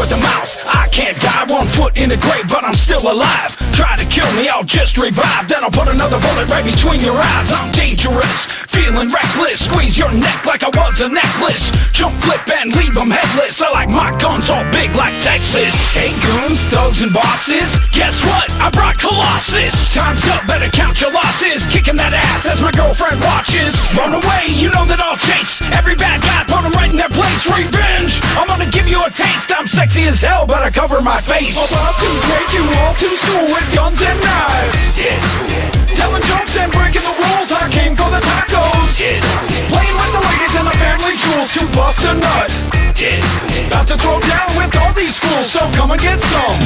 with the mouth. I can't die, 1 foot in the grave, but I'm still alive. Try to kill me, I'll just revive. Then I'll put another bullet right between your eyes. I'm dangerous, feeling reckless. Squeeze your neck like I was a necklace. Jump, flip, and leave them headless. I like my guns all big like Texas. Hey goons, thugs, and bosses, guess what? I brought Colossus. Time's up, better count your losses. Kicking that ass as my girlfriend watches. Run away, you know that I'll chase every bad guy, put them right in their place. Revenge, I'm gonna give you a taste. I'm sexy as hell, but I cover my face. About to take you all to school with guns and knives. Telling jokes and breaking the rules. I came for the tacos. Playing with the ladies and the family jewels to bust a nut. About to throw down with all these fools, so come and get some.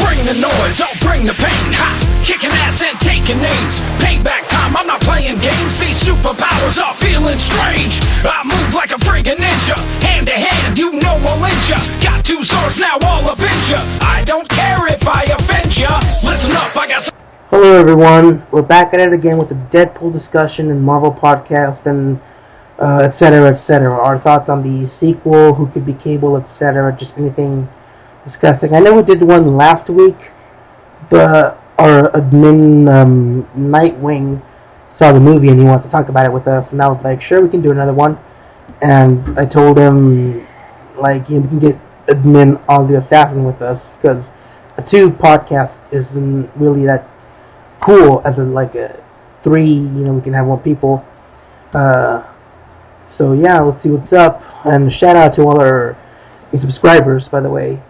Bring the noise, I'll bring the pain. Ha! Kicking ass and taking names. Payback time, I'm not playing games. These superpowers are feeling strange. I move like a friggin' ninja. Hand to hand, you know I'll lynch ya. Got 2 swords now, all up in ya. I don't care if I offend ya. Listen up, I got some. Hello everyone, we're back at it again with the Deadpool discussion and Marvel podcast and etc. etc. Our thoughts on the sequel, who could be Cable, etc. Just anything discussing. I know we did one last week, but our admin Nightwing saw the movie and he wanted to talk about it with us, and I was like, sure, we can do another one. And I told him, like, we can get admin Aussie Assassin with us, because a 2 podcast isn't really that cool as in like a 3, we can have 1 people. So yeah, let's see what's up. And shout out to all our subscribers, by the way.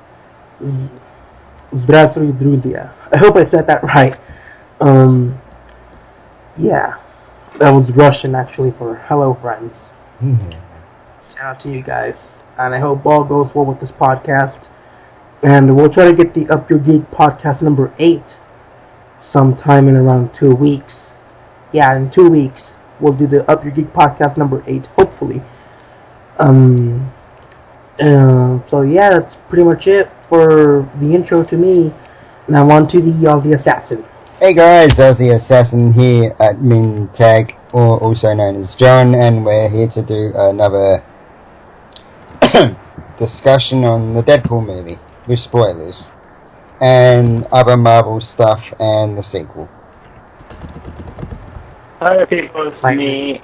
Здравствуй, друзья. I hope I said that right. Yeah, that was Russian actually for hello friends. Shout out to you guys, and I hope all goes well with this podcast. And we'll try to get the Up Your Geek podcast number 8 sometime in around 2 weeks. Yeah, in 2 weeks we'll do the Up Your Geek podcast number 8, hopefully. So yeah, that's pretty much it for the intro to me. Now on to the Aussie Assassin. Hey guys, Aussie Assassin here, admin tag, or also known as John, and we're here to do another discussion on the Deadpool movie, with spoilers, and other Marvel stuff, and the sequel. Hi people, it's me,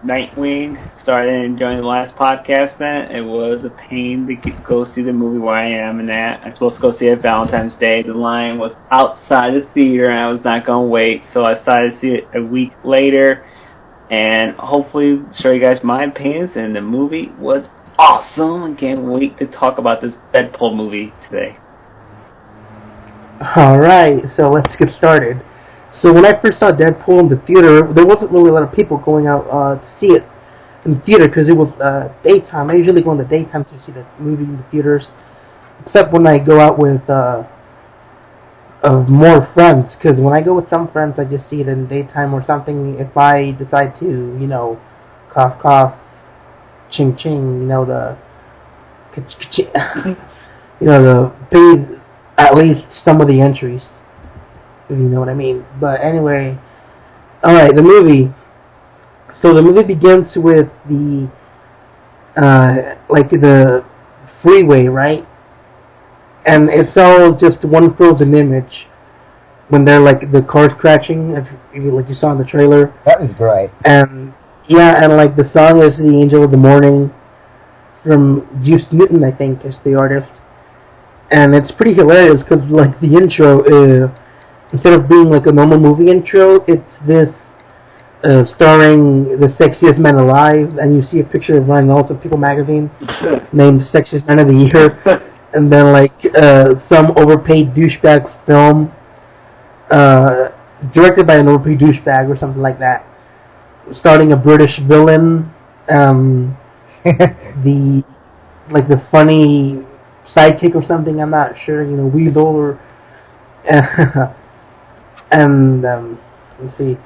Nightwing. Started enjoying the last podcast then. It was a pain to go see the movie where I am and that. I was supposed to go see it Valentine's Day. The line was outside the theater and I was not going to wait, so I decided to see it a week later and hopefully show you guys my opinions, and the movie was awesome. I can't wait to talk about this Deadpool movie today. Alright, so let's get started. So when I first saw Deadpool in the theater, there wasn't really a lot of people going out to see it in the theater because it was daytime. I usually go in the daytime to see the movie in the theaters, except when I go out with more friends, because when I go with some friends I just see it in the daytime or something. If I decide to, cough cough, ching ching, the the pay at least some of the entries, if you know what I mean. But anyway, alright, the movie. So the movie begins with the the freeway, right? And it's all just one frozen image when they're the cars crashing, like you saw in the trailer. That was great. And yeah, and the song is "The Angel of the Morning" from Juice Newton, I think, is the artist. And it's pretty hilarious because the intro, instead of being a normal movie intro, it's this starring the sexiest man alive, and you see a picture of Ryan Reynolds of People magazine named Sexiest Man of the Year, and then some overpaid douchebag's film directed by an overpaid douchebag or something like that, starting a British villain, the funny sidekick or something, I'm not sure, Weasel or and let's see,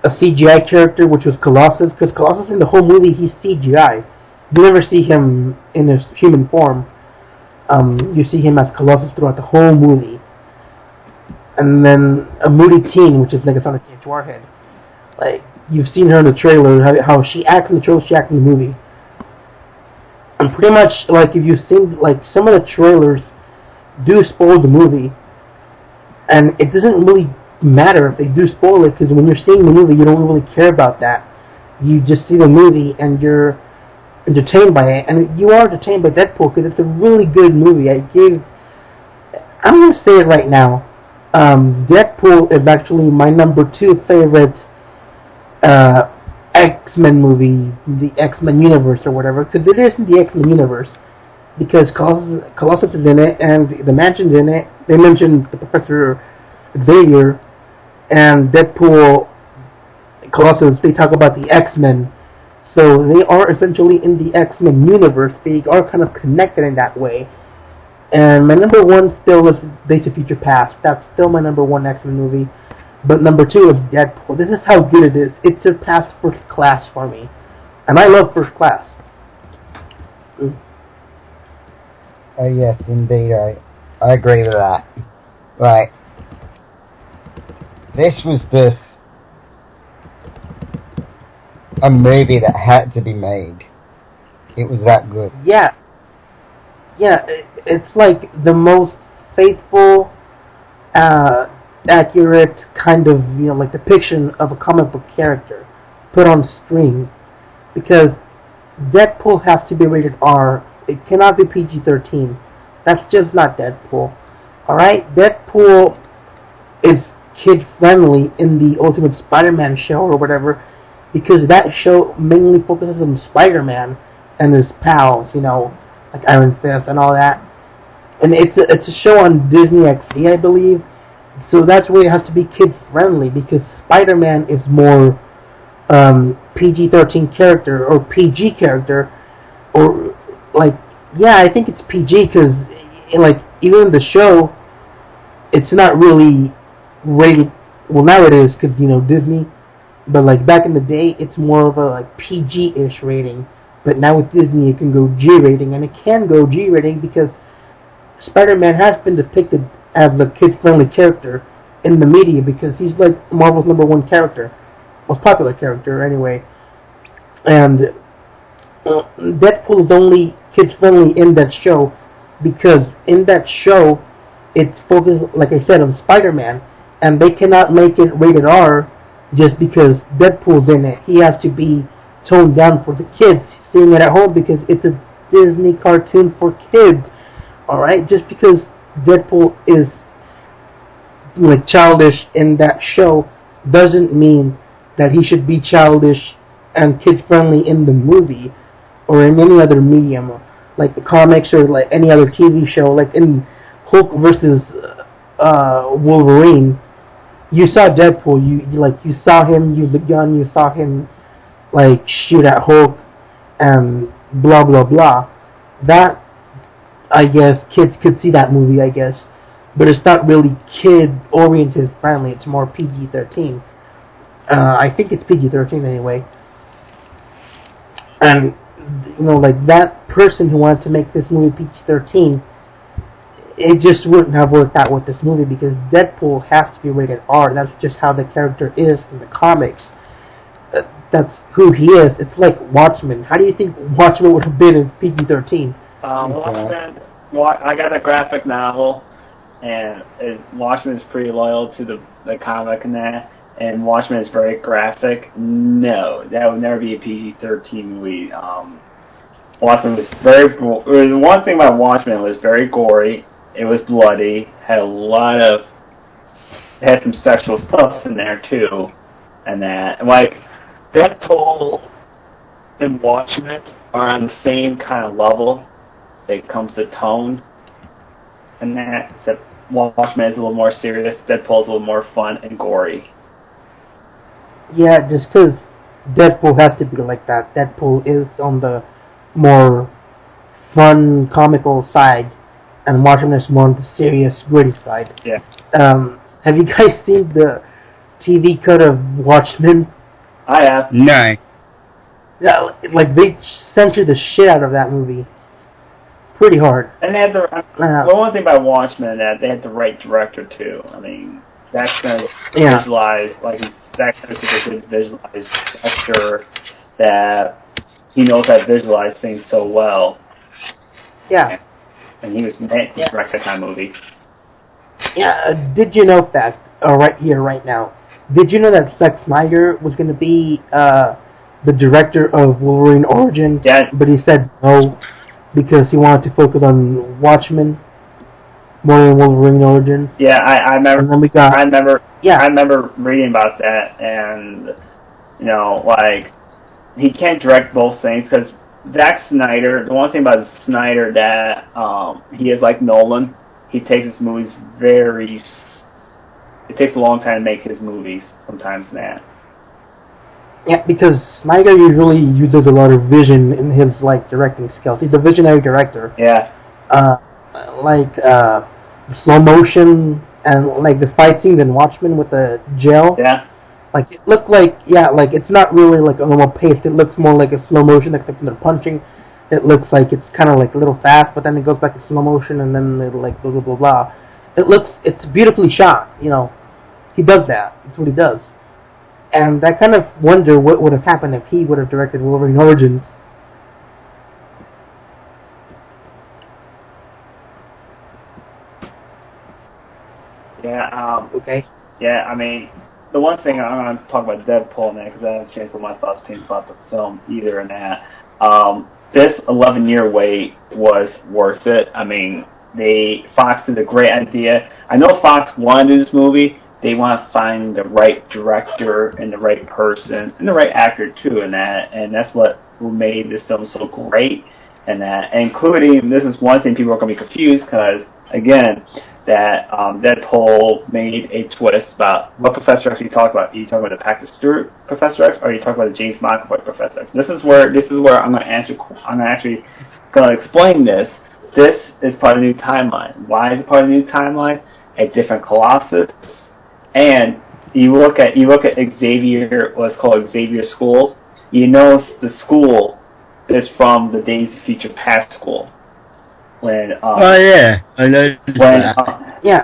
a CGI character, which was Colossus, because Colossus in the whole movie, he's CGI. You never see him in his human form. You see him as Colossus throughout the whole movie. And then a moody teen, which is a Sonic Teenage Warhead. You've seen her in the trailer, how she acts in the trailer, she acts in the movie. I'm pretty much, like, if you've seen, like, some of the trailers do spoil the movie, and it doesn't really matter if they do spoil it, because when you're seeing the movie, you don't really care about that. You just see the movie, and you're entertained by it, and you are entertained by Deadpool, because it's a really good movie. I'm going to say it right now. Deadpool is actually my number 2 favorite X-Men movie, the X-Men universe or whatever, because it is in the X-Men universe, because Colossus is in it, and the Mansion's in it. They mentioned the Professor Xavier, and Deadpool, Colossus, they talk about the X-Men, so they are essentially in the X-Men universe. They are kind of connected in that way. And my number 1 still is Days of Future Past. That's still my number 1 X-Men movie. But number 2 is Deadpool. This is how good it is. It surpassed First Class for me. And I love First Class. Yes, indeed, I agree with that. Right. This was a movie that had to be made. It was that good. Yeah. Yeah, it's like the most faithful, accurate kind of, like depiction of a comic book character put on screen. Because Deadpool has to be rated R. It cannot be PG-13. That's just not Deadpool. Alright? Deadpool is kid-friendly in the Ultimate Spider-Man show or whatever, because that show mainly focuses on Spider-Man and his pals, like Iron Fist and all that. And it's a show on Disney XD, I believe. So that's why it has to be kid-friendly, because Spider-Man is more PG-13 character, or PG character, or, like, yeah, I think it's PG, because, like, even in the show, it's not really rated, well, now it is, because, Disney, but, like, back in the day, it's more of a, like, PG-ish rating. But now with Disney, it can go G rating, and it can go G rating because Spider-Man has been depicted as a kid-friendly character in the media, because he's like Marvel's number 1 character, most popular character anyway. And Deadpool is only kid-friendly in that show because in that show it's focused, like I said, on Spider-Man, and they cannot make it rated R just because Deadpool's in it. He has to be toned down for the kids seeing it at home, because it's a Disney cartoon for kids. Alright, just because Deadpool is like childish in that show doesn't mean that he should be childish and kid friendly in the movie or in any other medium, like the comics or like any other TV show. Like in Hulk versus Wolverine, you saw Deadpool, you saw him use a gun, you saw him like shoot at Hulk and blah blah blah. That, I guess, kids could see that movie, I guess, but it's not really kid oriented friendly. It's more PG-13. I think it's PG-13 anyway. And like that person who wanted to make this movie PG-13, it just wouldn't have worked out with this movie, because Deadpool has to be rated R. That's just how the character is in the comics. That's who he is. It's like Watchmen. How do you think Watchmen would have been in PG-13? I got a graphic novel, and Watchmen is pretty loyal to the comic and that, and Watchmen is very graphic. No, that would never be a PG-13 movie. Watchmen was the one thing about Watchmen was very gory. It was bloody. Had some sexual stuff in there too, and that, like, Deadpool and Watchmen are on the same kind of level. It comes to tone, and that, except Watchmen is a little more serious. Deadpool is a little more fun and gory. Yeah, just because Deadpool has to be like that. Deadpool is on the more fun, comical side, and Watchmen is more on the serious, gritty side. Yeah. Have you guys seen the TV cut of Watchmen? I have. No. Yeah, like they censored the shit out of that movie. Pretty hard. And they had one thing about Watchmen, that they had the right director too. I mean, that's gonna visualize, like that's gonna visualize gesture that he knows how to visualize things so well. Yeah. And he was meant to direct that kind of movie. Yeah, did you know that, right here, right now, did you know that Zack Snyder was going to be the director of Wolverine Origins, but he said no because he wanted to focus on Watchmen more than Wolverine Origins? Yeah, I remember. And then we got, I remember reading about that, and like he can't direct both things because Zack Snyder. The one thing about Snyder that he is like Nolan. He takes his movies very. It takes a long time to make his movies. Sometimes that. Yeah, because Snyder usually uses a lot of vision in his directing skills. He's a visionary director. Yeah. Slow motion and the fight scenes in Watchmen with the jail. Yeah. It looked it's not really a normal pace. It looks more like a slow motion, except when they're punching. It looks like it's kind of a little fast, but then it goes back to slow motion, and then it'll blah blah blah blah. It's beautifully shot. He does that. That's what he does. And I kind of wonder what would have happened if he would have directed Wolverine Origins. Yeah. Okay. Yeah, I mean, the one thing I'm going to talk about Deadpool now because I haven't changed my thoughts about the film either. In that, this 11-year wait was worth it. I mean, Fox did a great idea. I know Fox wanted this movie. They want to find the right director and the right person and the right actor too in that, and that's what made this film so great. And that, including, this is one thing people are going to be confused because again, that Deadpool made a twist about what Professor X you talk about. Are you talking about the Patrick Stewart Professor X, or are you talking about the James McAvoy Professor X? This is where I'm going to answer. I'm actually going to explain this. This is part of the new timeline. Why is it part of the new timeline? A different Colossus. And you look at Xavier, what's called Xavier Schools. You know the school is from the Days of Future Past school. When I know yeah.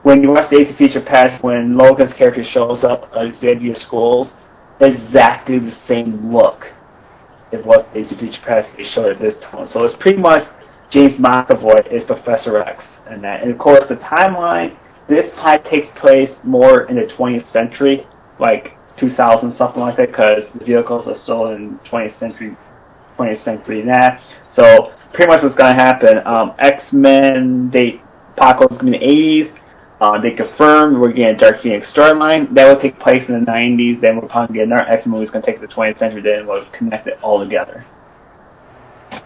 When you watch Days of Future Past, when Logan's character shows up at Xavier Schools, exactly the same look. It was Days of Future Past. They showed it this time, so it's pretty much James McAvoy is Professor X, and that. And of course, the timeline. This takes place more in the 20th century, like 2000, something like that, because the vehicles are still in 20th century now. So pretty much what's going to happen, X-Men, Apocalypse is going to be in the 80s. They confirmed we're getting a Dark Phoenix storyline. That will take place in the 90s. Then we'll probably get another X-Men movie that's going to take the 20th century. Then we'll connect it all together. I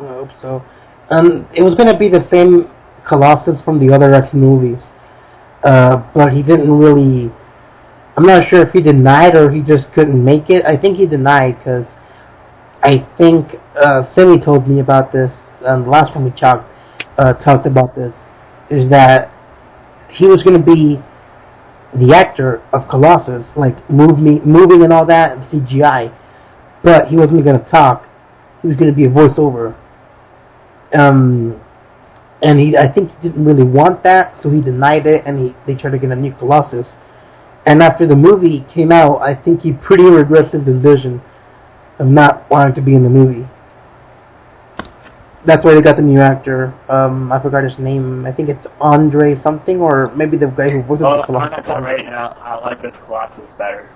hope so. It was going to be the same Colossus from the other X movies, but he didn't really. I'm not sure if he denied or he just couldn't make it. I think he denied because I think Sammy told me about this the last time we talked about this. Is that he was going to be the actor of Colossus, moving and all that, and CGI, but he wasn't going to talk. He was going to be a voiceover. And I think he didn't really want that, so he denied it, and they tried to get a new Colossus. And after the movie came out, I think he pretty regrets his decision of not wanting to be in the movie. That's why they got the new actor. I forgot his name. I think it's Andre something, or maybe the guy who voices the Colossus. Right now, I like this Colossus better.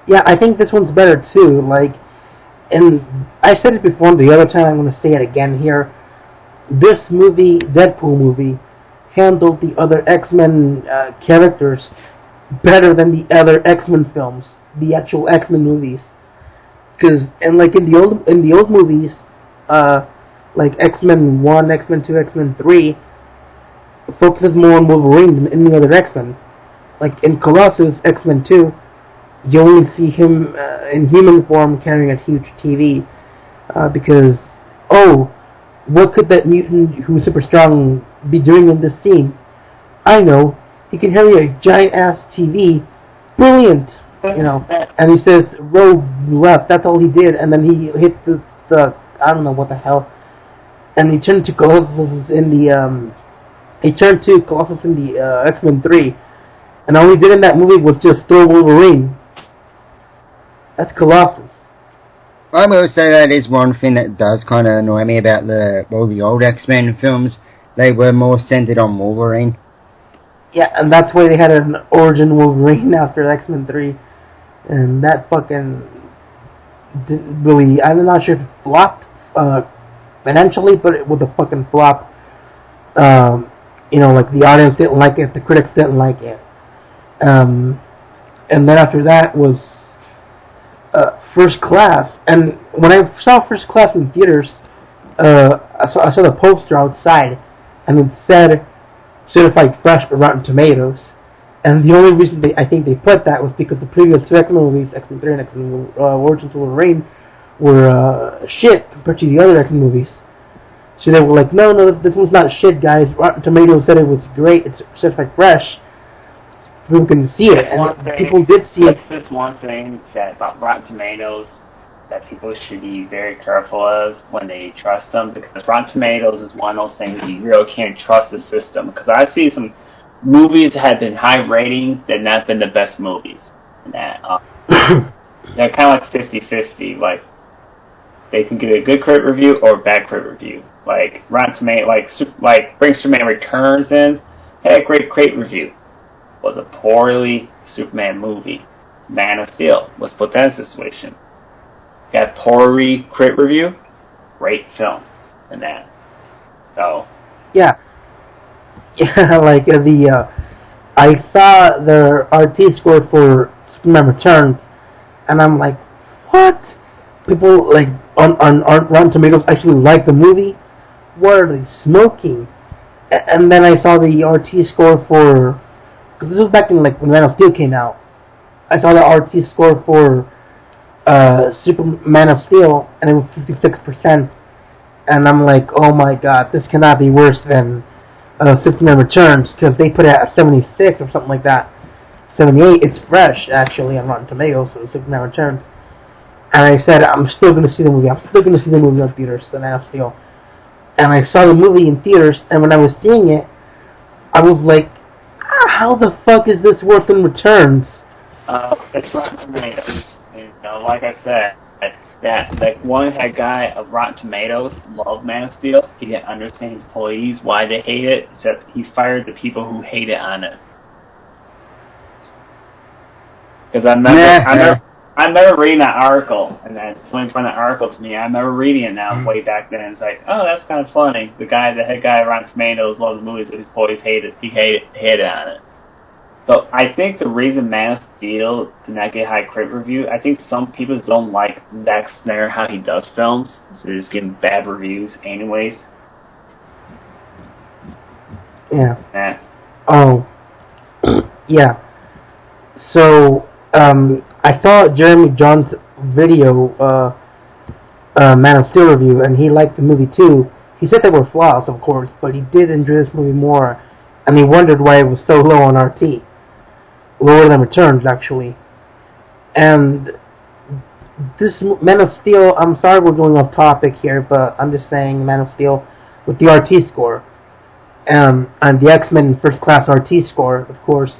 Yeah, I think this one's better too. And I said it before, the other time I'm going to say it again here. This movie, Deadpool movie, handled the other X-Men characters better than the other X-Men films, the actual X-Men movies. In the old movies, like X-Men 1, X-Men 2, X-Men 3, focuses more on Wolverine than any other X-Men. Like in Colossus, X-Men 2, you only see him in human form carrying a huge TV, because, what could that mutant who's super strong be doing in this scene? I know, he can carry a giant-ass TV. Brilliant! And he says, road left, that's all he did, and then he hit the I don't know what the hell, and he turned to Colossus in the, X-Men 3, and all he did in that movie was just throw Wolverine. That's Colossus. I will say that is one thing that does kind of annoy me about the old X-Men films. They were more centered on Wolverine. Yeah, and that's why they had an origin Wolverine after X-Men 3. And that fucking didn't really... I'm not sure if it flopped financially, but it was a fucking flop. Like the audience didn't like it, the critics didn't like it. And then after that was First Class. And when I saw First Class in theaters, I saw the poster outside, and it said certified fresh by Rotten Tomatoes. And the only reason I think they put that was because the previous two X-Men movies, X-Men 3 and X-Men Origins Wolverine, were shit compared to the other X-Men movies. So they were like, no, this one's not shit, guys. Rotten Tomatoes said it was great. It's certified fresh. People can see it, and people did see it. That's just one thing that about Rotten Tomatoes that people should be very careful of when they trust them, because Rotten Tomatoes is one of those things you really can't trust the system. Because I see some movies that have been high ratings that not been the best movies. And that they're kind of like 50-50. Like they can get a good crit review or a bad crit review. Like Rotten Tomatoes, like Bring Superman Returns in had a great crit review. Was a poorly Superman movie. Man of Steel was put that situation. Got poorly crit review, great film, and that. So. Yeah, like I saw the RT score for Superman Returns, and I'm like, what? People like on Rotten Tomatoes actually like the movie? What are they smoking? And then I saw the RT score for, because this was back in like when Man of Steel came out. I saw the RT score for Superman of Steel, and it was 56%. And I'm like, oh my god, this cannot be worse than Superman Returns, because they put it at 76 or something like that. 78. It's fresh, actually, on Rotten Tomatoes, so Superman Returns. And I said, I'm still going to see the movie. I'm still going to see the movie in theaters, The Man of Steel. And I saw the movie in theaters, and when I was seeing it, I was like, how the fuck is this worse than Returns? It's Rotten Tomatoes. Like I said, that guy of Rotten Tomatoes loved Man of Steel. He didn't understand his employees why they hate it, except he fired the people who hate it on it. Because I remember reading that article, and then someone from that article to me. I remember reading it now way back then. It's like, oh, that's kind of funny. The head guy of Rotten Tomatoes loves the movies, but his employees hate it on it. So I think the reason Man of Steel did not get high crit review, I think some people don't like Zack Snyder, how he does films, so they're just getting bad reviews anyways. Yeah. Oh. Yeah. So, I saw Jeremy John's video, Man of Steel review, and he liked the movie too. He said there were flaws, of course, but he did enjoy this movie more, and he wondered why it was so low on RT. Lower than Returns, actually. And this Man of Steel, I'm sorry we're going off topic here, but I'm just saying Man of Steel with the RT score. And the X-Men First Class RT score, of course,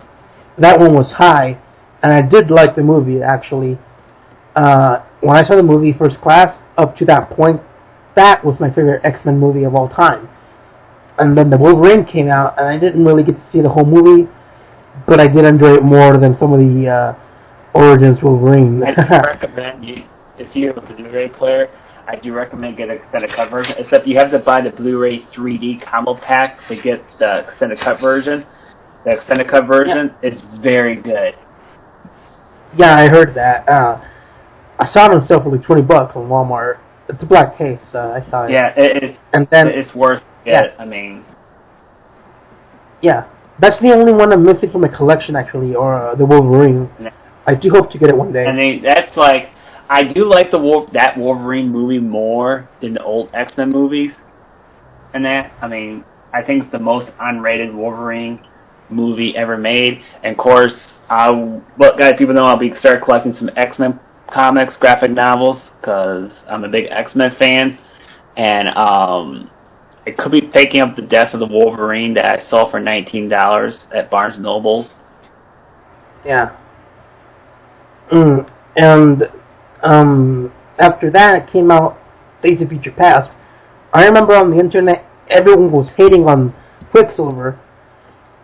that one was high, and I did like the movie, actually. When I saw the movie First Class, up to that point, that was my favorite X-Men movie of all time. And then the Wolverine came out, and I didn't really get to see the whole movie, but I did enjoy it more than some of the Origins Wolverine. I do recommend if you have a Blu-ray player, I do recommend get a extended cut version. Except you have to buy the Blu-ray 3D combo pack to get the extended cut version. The extended cut version is very good. Yeah, I heard that. I saw it on sale for like $20 on Walmart. It's a black case. I saw it. Yeah, it is. And then it's worth it. Yeah. I mean, yeah, that's the only one I'm missing from my collection, actually, or the Wolverine. Yeah. I do hope to get it one day. I mean, that's like, I do like that Wolverine movie more than the old X-Men movies. And that, I mean, I think it's the most unrated Wolverine movie ever made. And of course, guys, people know I'll be start collecting some X-Men comics, graphic novels, because I'm a big X-Men fan. And I could be picking up the Death of the Wolverine that I saw for $19 at Barnes & Nobles. Yeah. And after that came out Days of Future Past. I remember on the internet, everyone was hating on Quicksilver,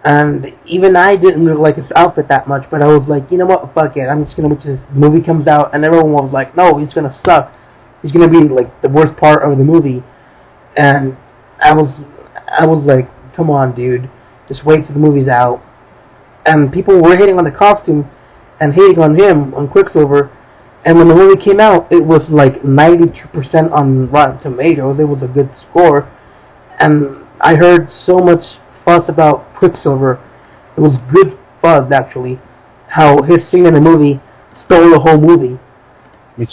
and even I didn't really like his outfit that much, but I was like, you know what, fuck it, I'm just gonna wait till this movie comes out, and everyone was like, no, he's gonna suck. He's gonna be, like, the worst part of the movie. And I was like, come on, dude, just wait till the movie's out. And people were hating on the costume, and hating on him, on Quicksilver, and when the movie came out, it was like 92% on Rotten Tomatoes. It was a good score, and I heard so much fuss about Quicksilver. It was good fuzz, actually, how his scene in the movie stole the whole movie.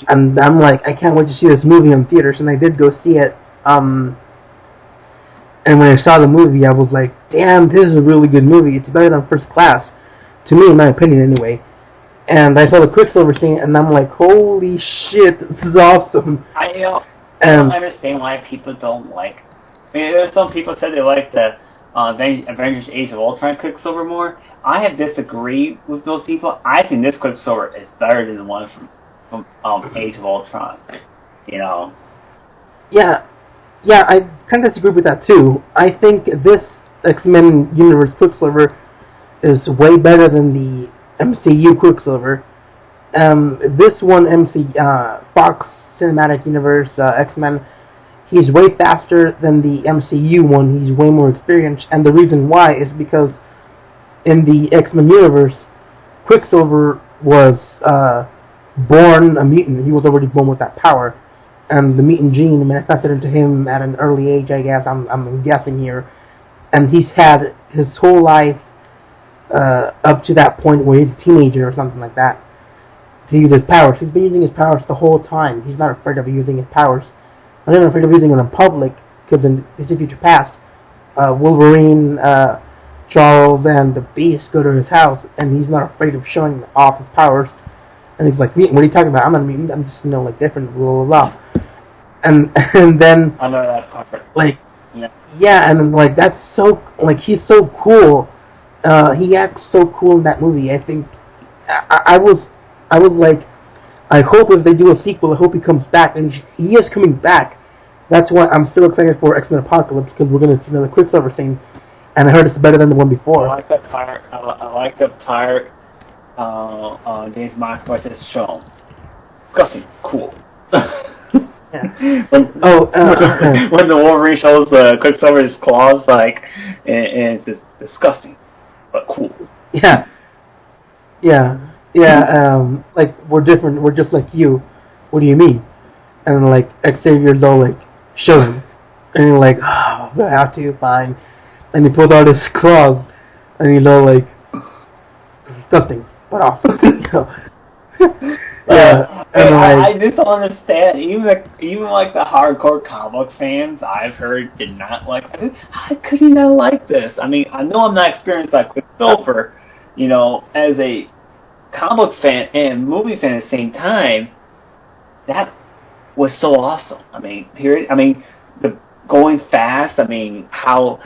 And I'm like, I can't wait to see this movie in theaters, and I did go see it. And when I saw the movie, I was like, damn, this is a really good movie. It's better than First Class, to me, in my opinion, anyway. And I saw the Quicksilver scene, and I'm like, holy shit, this is awesome. I don't understand why people don't like. I mean, there's some people said they like the Avengers Age of Ultron Quicksilver more. I have disagreed with those people. I think this Quicksilver is better than the one from Age of Ultron. You know. Yeah, I kind of disagree with that too. I think this X-Men universe Quicksilver is way better than the MCU Quicksilver. This one, Fox Cinematic Universe X-Men, he's way faster than the MCU one. He's way more experienced, and the reason why is because in the X-Men universe, Quicksilver was born a mutant. He was already born with that power, and the mutant gene manifested into him at an early age, I guess. I'm guessing here, and he's had his whole life up to that point where he's a teenager or something like that to use his powers. He's been using his powers the whole time. He's not afraid of using his powers. I'm not afraid of using them in public, because in Days of Future Past, Wolverine, Charles, and the Beast go to his house, and he's not afraid of showing off his powers. And he's like, what are you talking about? I'm not a mutant. I'm just, like, different, blah, blah, blah. And then... I know that part. Like, yeah, and, like, that's so... Like, he's so cool. He acts so cool in that movie. I think... I was like... I hope if they do a sequel, I hope he comes back. And he is coming back. That's why I'm so excited for X-Men Apocalypse, because we're going to see another Quicksilver scene. And I heard it's better than the one before. I like that part. I like the part James McAvoy says, show. Disgusting. Cool. Yeah. when the Wolverine shows Quicksilver's claws, like, and it's just disgusting, but cool. Yeah. Like, we're different. We're just like you. What do you mean? And like Xavier's all like, show him. And you're like, oh, I have to, fine. And he pulls out his claws, and like, disgusting, but awesome. Yeah. And I just don't understand. Even like the hardcore comic fans I've heard did not like this. How could you not like this? I mean, I know I'm not experienced like Quicksilver, as a comic fan and movie fan at the same time. That was so awesome. I mean, the going fast. I mean, how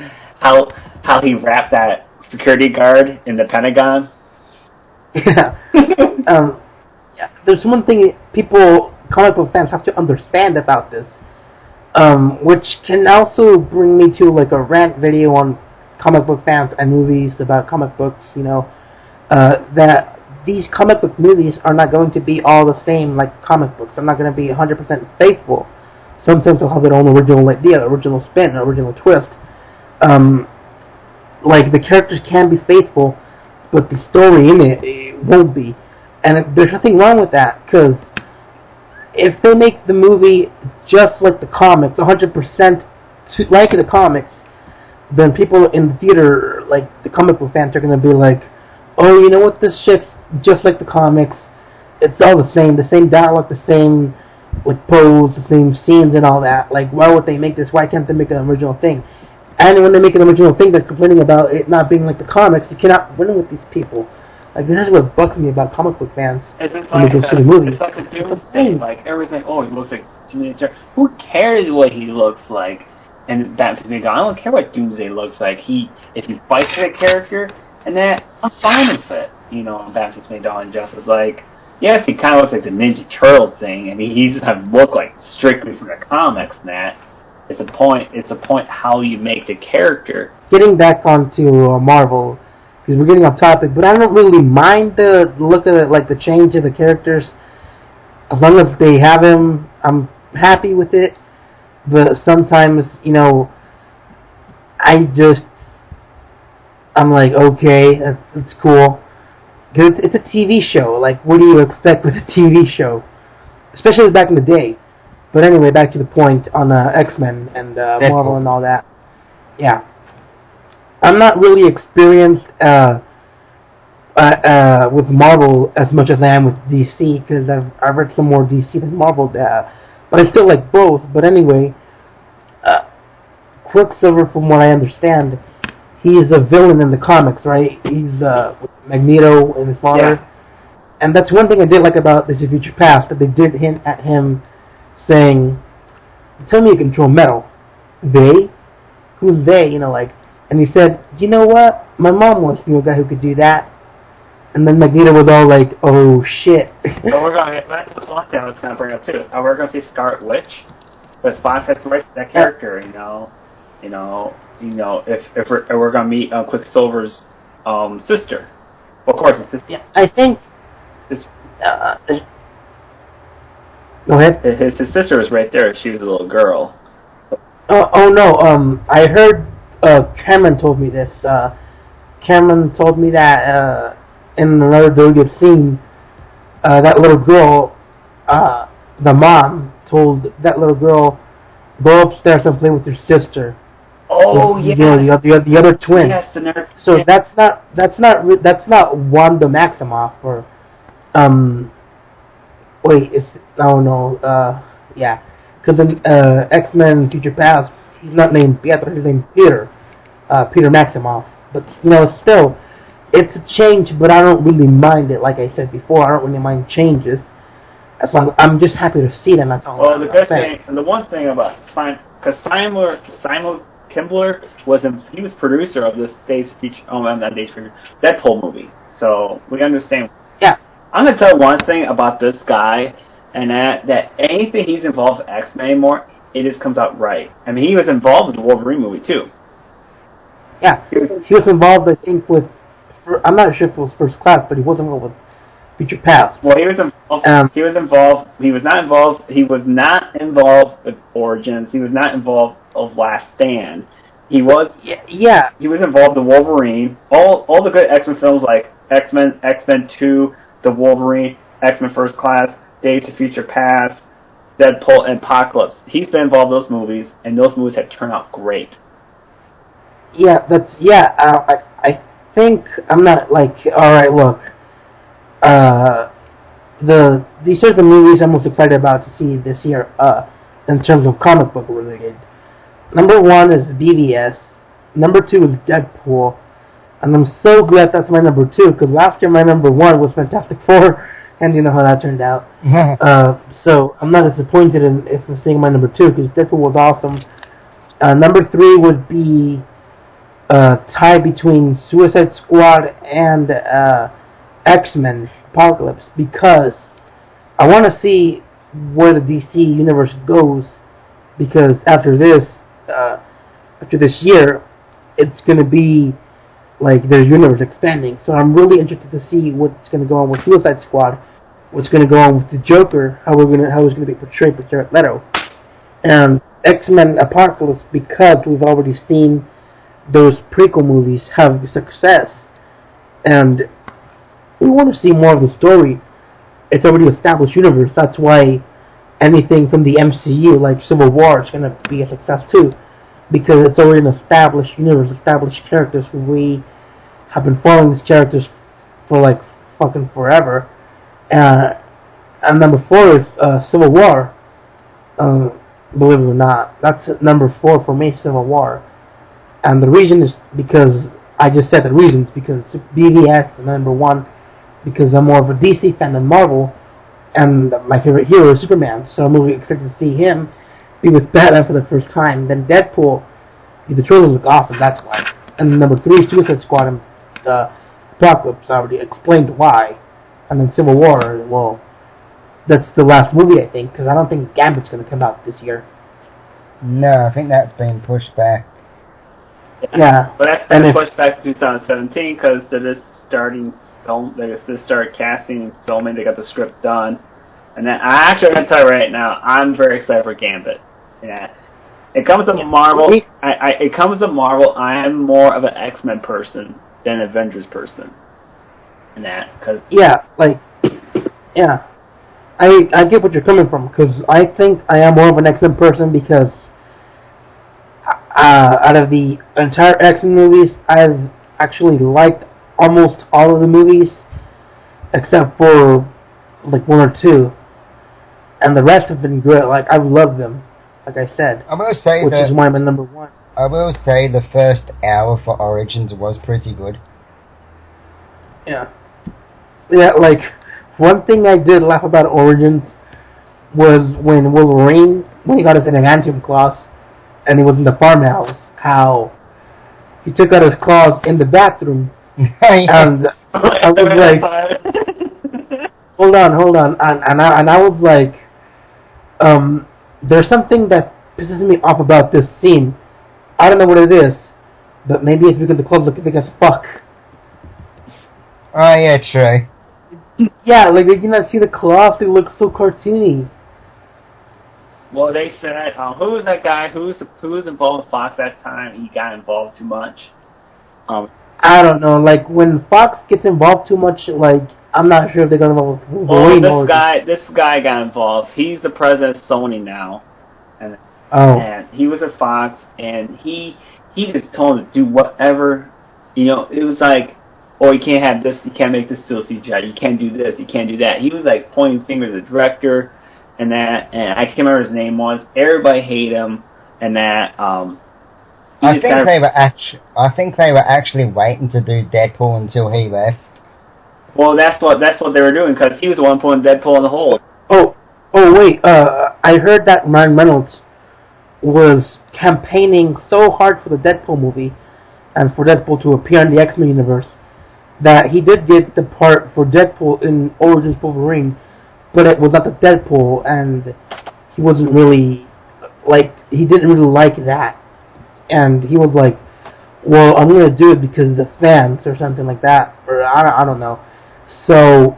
he wrapped that security guard in the Pentagon. Yeah. Yeah. There's one thing comic book fans have to understand about this, which can also bring me to like a rant video on comic book fans and movies about comic books. That these comic book movies are not going to be all the same like comic books. They're not going to be 100% faithful. Sometimes they'll have their own original idea, original spin, original twist. Like, the characters can be faithful, but the story in it won't be. And there's nothing wrong with that, because if they make the movie just like the comics, 100% like the comics, then people in the theater, like the comic book fans, are going to be like, oh, you know what, this shit's just like the comics. It's all the same dialogue, the same like pose, the same scenes and all that. Like, why would they make this? Why can't they make an original thing? And when they make an original thing, they're complaining about it not being like the comics. You cannot win with these people. Like, this is what bugs me about comic book fans when they go see the movies. It's like a Doomsday, like everything. Oh, he looks like Doomsday. Who cares what he looks like? And Batman, I don't care what Doomsday looks like. If he fights that character, and that, I'm fine with it. Batman Dawn and Justice, like, yes, he kind of looks like the Ninja Turtle thing. I mean, he doesn't look like strictly from the comics, and that. It's a point. It's a point how you make the character. Getting back onto Marvel, because we're getting off topic, but I don't really mind the look of it, like the change of the characters. As long as they have him, I'm happy with it. But sometimes, I'm like, okay, that's cool. Because it's a TV show. Like, what do you expect with a TV show? Especially back in the day. But anyway, back to the point on X-Men and Marvel and all that. Yeah. I'm not really experienced with Marvel as much as I am with DC, because I've read some more DC than Marvel. But I still like both. But anyway, Quicksilver, from what I understand, he's a villain in the comics, right? He's with Magneto and his father. Yeah. And that's one thing I did like about This Is Future Past, that they did hint at him saying, tell me you control metal. They? Who's they? And he said, you know what? My mom once knew a guy who could do that. And then Magneto was all like, oh shit. But that's one thing I was going to bring up too. We're going to see Scarlet Witch. But Spot fits right to that character, if we're going to meet Quicksilver's sister. Well, of course, his sister. Yeah, I think... Go ahead. His sister was right there. She was a little girl. Oh no. I heard Cameron told me this. Cameron told me that in another deleted scene, that little girl, the mom told that little girl, go upstairs and play with your sister. Oh yeah. The other twin. Yes, the nurse. So that's not Wanda Maximoff or wait, yeah, because in X-Men Future Past, he's not named Pietro, he's named Peter Maximoff. But still, it's a change, but I don't really mind it. Like I said before, I don't really mind changes. As long I'm just happy to see them. That's all. Well, the good thing, and the one thing about because Simon Kimbler he was producer of this Deadpool movie, so we understand. Yeah. I'm gonna tell one thing about this guy, and that anything he's involved with X-Men anymore, it just comes out right. I mean, he was involved with the Wolverine movie too. Yeah, he was involved, I think, with. I'm not sure if it was First Class, but he was involved with Future Past. Well, he was involved. He was involved. He was not involved. He was not involved with Origins. He was not involved of Last Stand. He was. Yeah. He was involved in Wolverine. All the good X-Men films like X-Men 2, The Wolverine, X-Men First Class, Days of Future Past, Deadpool, and Apocalypse. He's been involved in those movies, and those movies have turned out great. Yeah, I think I'm not like, all right, look. These are the movies I'm most excited about to see this year. In terms of comic book related. Number 1 is BVS. Number 2 is Deadpool. And I'm so glad that's my number 2, because last year my number 1 was Fantastic Four, and you know how that turned out. So I'm not disappointed if I'm seeing my number 2, because Deadpool was awesome. Number 3 would be tie between Suicide Squad and X-Men Apocalypse, because I want to see where the DC universe goes, because after this year, it's going to be like their universe expanding. So I'm really interested to see what's going to go on with Suicide Squad, what's going to go on with the Joker, how it's going to be portrayed with Jared Leto, and X-Men Apocalypse, because we've already seen those prequel movies have success, and we want to see more of the story. It's already established universe. That's why anything from the MCU, like Civil War, is going to be a success too, because it's already an established universe, established characters. We have been following these characters for like fucking forever. And number 4 is Civil War. Believe it or not, that's number 4 for me, Civil War. And the reason is because I just said the reasons, because BVS is number 1, because I'm more of a DC fan than Marvel, and my favorite hero is Superman, so I'm really excited to see him be with Batman for the first time. Then Deadpool, the trailers look awesome, that's why. And number 3 is Suicide Squad and Apocalypse. I already explained why. And then Civil War, well, that's the last movie, I think, because I don't think Gambit's going to come out this year. No, I think that's been pushed back. Yeah. But that's been pushed back to 2017 because they're just starting film. They just started casting and filming. They got the script done. And then I actually got to tell you right now, I'm very excited for Gambit. Yeah. It comes to Marvel. It comes to Marvel. I am more of an X-Men person than an Avengers person. In that, cause yeah, I get what you're coming from, because I think I am more of an X-Men person because out of the entire X-Men movies, I've actually liked almost all of the movies except for like one or two, and the rest have been good. Like, I've loved them, like I said, I will say which is why I'm number one. I will say the first hour for Origins was pretty good. Yeah, like, one thing I did laugh about Origins was when Wolverine, when he got his adamantium claws, and he was in the farmhouse, how he took out his claws in the bathroom, and I was like, hold on, and I was like, there's something that pisses me off about this scene. I don't know what it is, but maybe it's because the claws look big as fuck. Oh yeah, true. Yeah, like, they cannot see the claws, they look so cartoony. Well, they said, who was that guy who was involved with Fox that time? He got involved too much. I don't know, like, when Fox gets involved too much, like, I'm not sure if they're gonna involve Wolverine. This guy got involved. He's the president of Sony now, and he was at Fox, and he just told him to do whatever. You know, it was like, oh, you can't have this, you can't make this still CGI, you can't do this, you can't do that. He was like pointing fingers at the director and that, and I can't remember his name was. Everybody hated him and that. I think they were actually waiting to do Deadpool until he left. Well, that's what they were doing, because he was the one putting Deadpool in the hole. Oh wait, I heard that Ryan Reynolds was campaigning so hard for the Deadpool movie and for Deadpool to appear in the X-Men universe that he did get the part for Deadpool in Origins Wolverine, but it was not the Deadpool, and he wasn't really, he didn't really like that. And he was like, well, I'm going to do it because of the fans, or something like that, or I don't know. So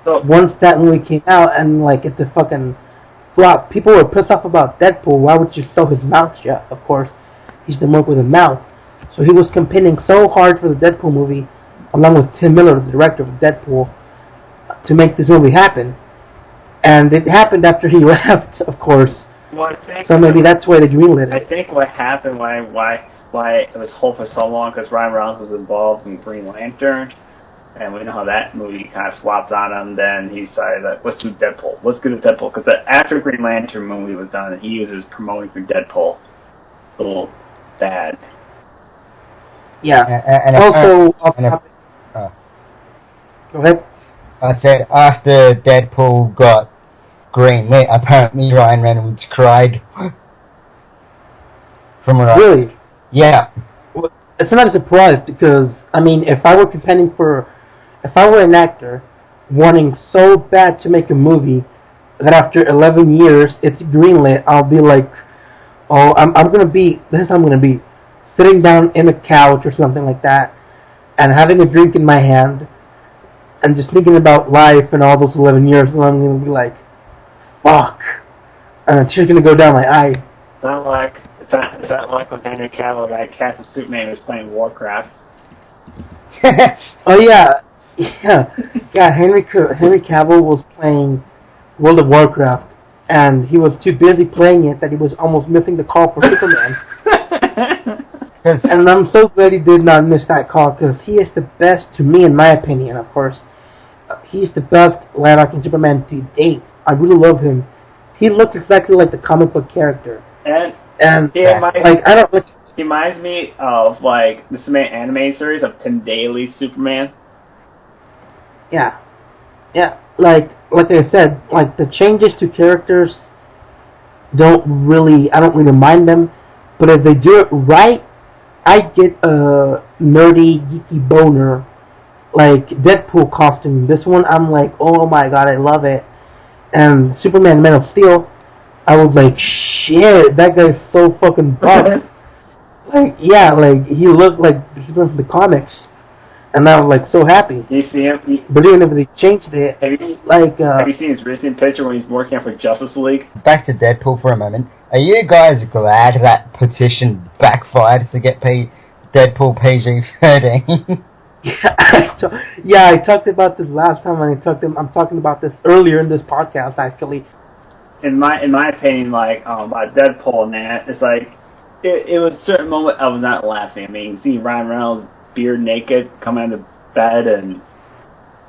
once that movie came out, and, like, it's a fucking flop, people were pissed off about Deadpool. Why would you sew his mouth shut? Of course, he's the monk with a mouth. So he was campaigning so hard for the Deadpool movie, along with Tim Miller, the director of Deadpool, to make this movie happen. And it happened after he left, of course. Well, so maybe that's why they greenlit it. I think what happened, why it was hold for so long, because Ryan Reynolds was involved in Green Lantern, and we know how that movie kind of flopped on him. Then he decided that let's do Deadpool. Let's get a Deadpool, because after the Green Lantern movie was done, he was promoting for Deadpool. It's a little bad. Yeah. And also, go ahead. I said after Deadpool got greenlit, apparently Ryan Reynolds cried. Really? Yeah. Well, it's not a surprise because, I mean, if I were an actor wanting so bad to make a movie that after 11 years it's greenlit, I'll be like, oh, this is how I'm gonna be, sitting down in a couch or something like that, and having a drink in my hand, and just thinking about life and all those 11 years, and I'm gonna be like, fuck, and it's just gonna go down my eye. It's not like when Henry Cavill got cast as Superman who was playing Warcraft. Oh yeah. Henry Cavill was playing World of Warcraft, and he was too busy playing it that he was almost missing the call for Superman. And I'm so glad he did not miss that call, because he is the best, to me, in my opinion, of course. He's the best live-action Superman to date. I really love him. He looks exactly like the comic book character. And he reminds me of, like, the Superman anime series of Tim Daly's Superman. Yeah. Like I said, like, the changes to characters I don't really mind them, but if they do it right, I get a nerdy, geeky boner like Deadpool costume. This one, I'm like, oh my god, I love it. And Superman Man of Steel, I was like, shit, that guy's so fucking buff. Like, yeah, like, he looked like Superman from the comics. And I was like, so happy. You see him? But even if they changed it, Have you have you seen his recent picture when he's working out for Justice League? Back to Deadpool for a moment. Are you guys glad that petition backfired to get Deadpool PG-13? Yeah, I talked about this last time, and I'm talking about this earlier in this podcast, actually. In my opinion, like about Deadpool and that, it's like it was a certain moment I was not laughing. I mean, you see Ryan Reynolds beard naked coming out of bed, and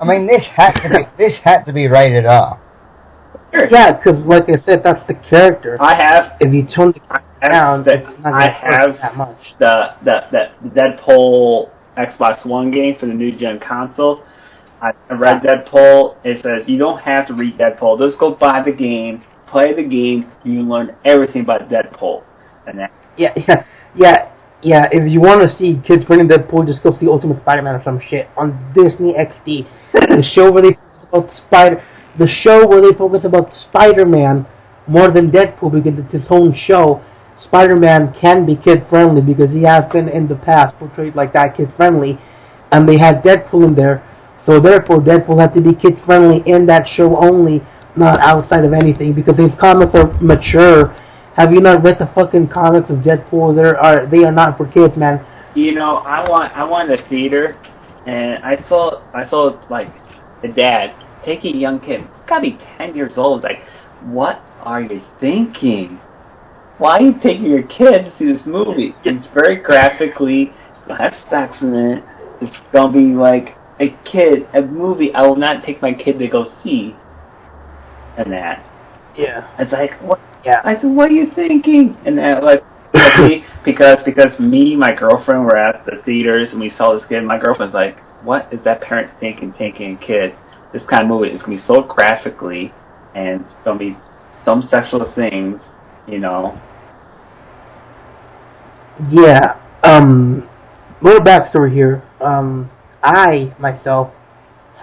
I mean, this had to be rated R. Yeah, because like I said, that's the character. If you tone the down, it's not I have that much. the Deadpool Xbox One game for the new gen console. I read Deadpool. It says you don't have to read Deadpool. Just go buy the game, play the game, and you learn everything about Deadpool. And that. Yeah. If you want to see kids playing Deadpool, just go see Ultimate Spider-Man or some shit on Disney XD. The show where they focus about Spider-Man more than Deadpool, because it's his own show. Spider-Man can be kid-friendly because he has been in the past portrayed like that, kid-friendly, and they had Deadpool in there, so therefore Deadpool had to be kid-friendly in that show only, not outside of anything, because his comics are mature. Have you not read the fucking comics of Deadpool? They are not for kids, man. You know, I went to the theater, and I saw like the dad take a young kid. It's gotta be 10 years old. Like, what are you thinking? Why are you taking your kid to see this movie? It's very graphically. It's gonna have sex in it. It's gonna be like a movie I will not take my kid to go see. And that. Yeah. It's like, what? Yeah. I said, what are you thinking? And that, like, because me and my girlfriend were at the theaters and we saw this kid, my girlfriend was like, what is that parent thinking, taking a kid? This kind of movie is going to be so graphically, and it's going to be some sexual things, you know. Yeah. Little backstory here. I, myself,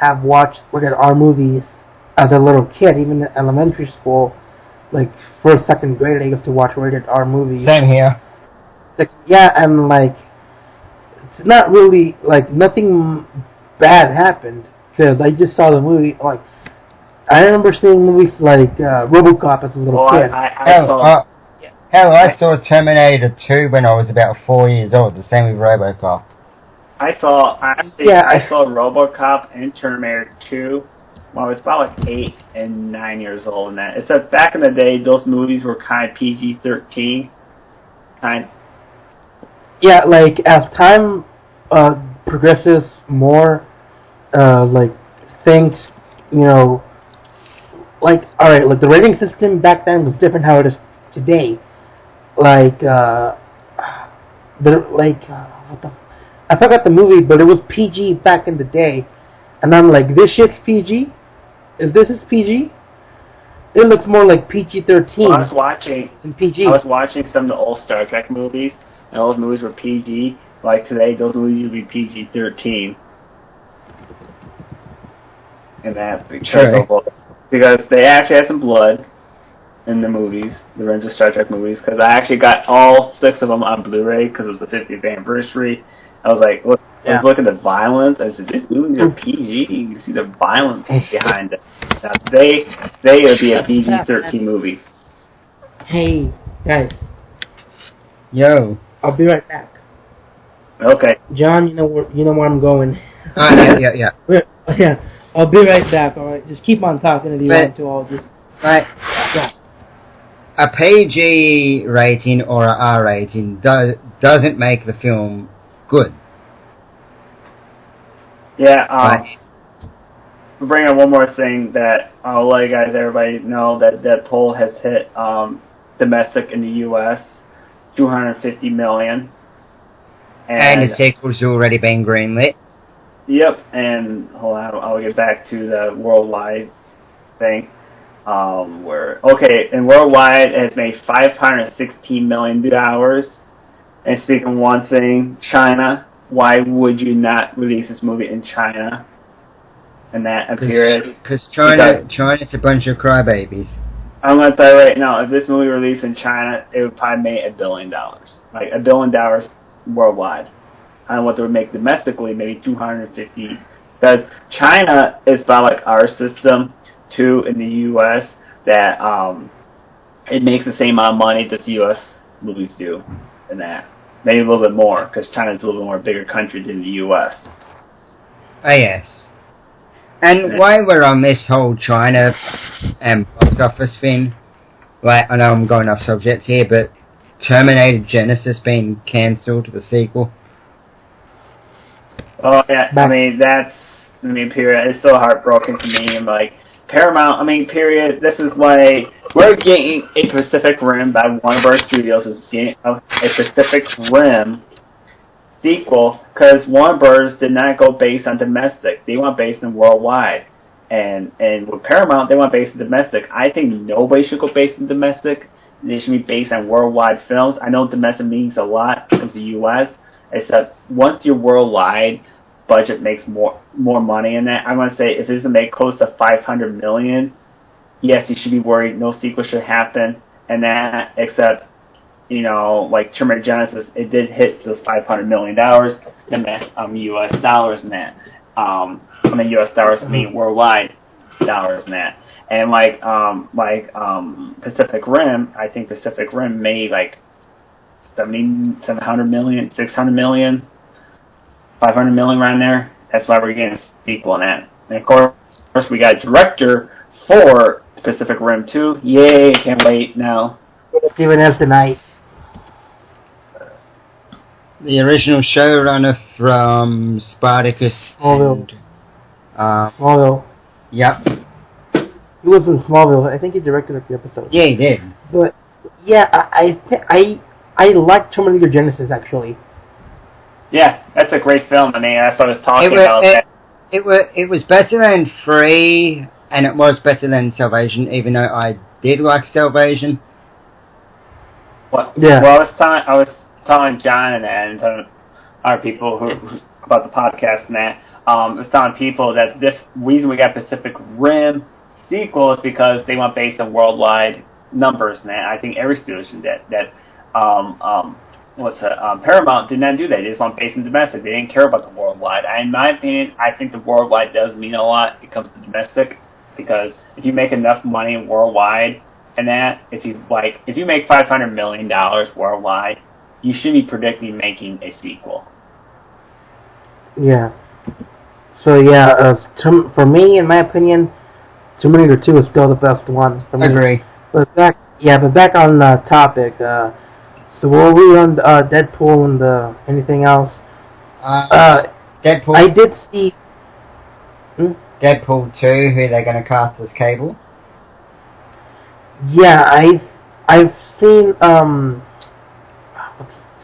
have watched rated R movies as a little kid, even in elementary school. Like, first, second grade, I used to watch rated R movies. Same here. Like, yeah, and, like, it's not really, like, nothing bad happened, because I just saw the movie, like, I remember seeing movies like RoboCop as a little kid. I saw Terminator 2 when I was about 4 years old, the same with RoboCop. I saw RoboCop and Terminator 2 when I was about like 8 and 9 years old. And that it's that back in the day, those movies were kind of PG-13. Yeah, like as time progresses more, like things, you know, like alright, like the rating system back then was different how it is today. Like I forgot the movie, but it was PG back in the day, and I'm like, this shit's PG. If this is PG, it looks more like PG-13. Well, I was watching some of the old Star Trek movies, and those movies were PG. Like today, those movies would be PG-13. And that because they actually had some blood in the movies, the original Star Trek movies. Because I actually got all 6 of them on Blu-ray because it was the 50th anniversary. I was like, I was looking at the violence. I said, these movies are PG. You can see the violence behind it. Now, they would be a PG-13 movie. Hey, guys. Yo. I'll be right back. Okay. John, you know where I'm going. Yeah. Yeah. I'll be right back, alright? Just keep on talking if you want to all this. Right. Yeah. A PG rating or an R rating doesn't make the film good. Yeah, bring up one more thing that I'll let you guys, everybody know that Deadpool has hit domestic in the U.S. $250 million. And the sequel's already been greenlit. Yep, and hold on, I'll get back to the worldwide thing. And worldwide it has made $516 million. And speaking of one thing, China why would you not release this movie in China? And that period? Because China's a bunch of crybabies. I'm going to tell you right now, if this movie released in China, it would probably make $1 billion. Like, $1 billion worldwide. I don't know what they would make domestically, maybe 250. Because China is about like our system, too, in the U.S., that it makes the same amount of money that the U.S. movies do in that. Maybe a little bit more, because China's a little bit more bigger country than the U.S. Oh, yes. And while we're on this whole China and box office thing, like, I know I'm going off subject here, but Terminator Genesis being cancelled, the sequel. Oh, yeah, period. It's so heartbroken to me. I'm like, Paramount, period. This is like, we're getting a Pacific Rim by one of our studios is getting a Pacific Rim sequel, because Warner Bros. Did not go based on domestic. They went based on worldwide. And with Paramount, they went based on domestic. I think nobody should go based on domestic. They should be based on worldwide films. I know domestic means a lot because the U.S., except once your worldwide budget makes more money in that, I'm going to say if it doesn't make close to $500 million, yes, you should be worried. No sequel should happen. And that, except, like Terminator Genesis, it did hit those $500 million in that U.S. dollars in that. U.S. dollars mean worldwide dollars in that. And Pacific Rim, I think Pacific Rim made like 700 million, 600 million, 500 million around there. That's why we're getting a sequel on that. And of course we got a director for Pacific Rim 2. Yay, can't wait now. Steven S. tonight. The original showrunner from Spartacus. Smallville. Smallville. Yep. He was in Smallville. I think he directed a few episodes. Yeah, he did. But yeah, I like Terminator Genesis actually. Yeah, that's a great film. That's what I was talking about. It was better than 3, and it was better than Salvation, even though I did like Salvation. Well, I was telling John and telling our people about the podcast and that. I was telling people that this reason we got Pacific Rim sequel is because they went based on worldwide numbers and that. I think every studio should do that. Paramount did not do that. They just went based on domestic. They didn't care about the worldwide. In my opinion, I think the worldwide does mean a lot when it comes to domestic, because if you make enough money worldwide and that, if you make $500 million worldwide, you should be predicting making a sequel. Yeah. So yeah, for me, in my opinion, Terminator 2 is still the best one. For me. Agree. But back on the topic. So were we on Deadpool and anything else? Deadpool. I did see. Deadpool 2, who they're going to cast as Cable. Yeah, I've seen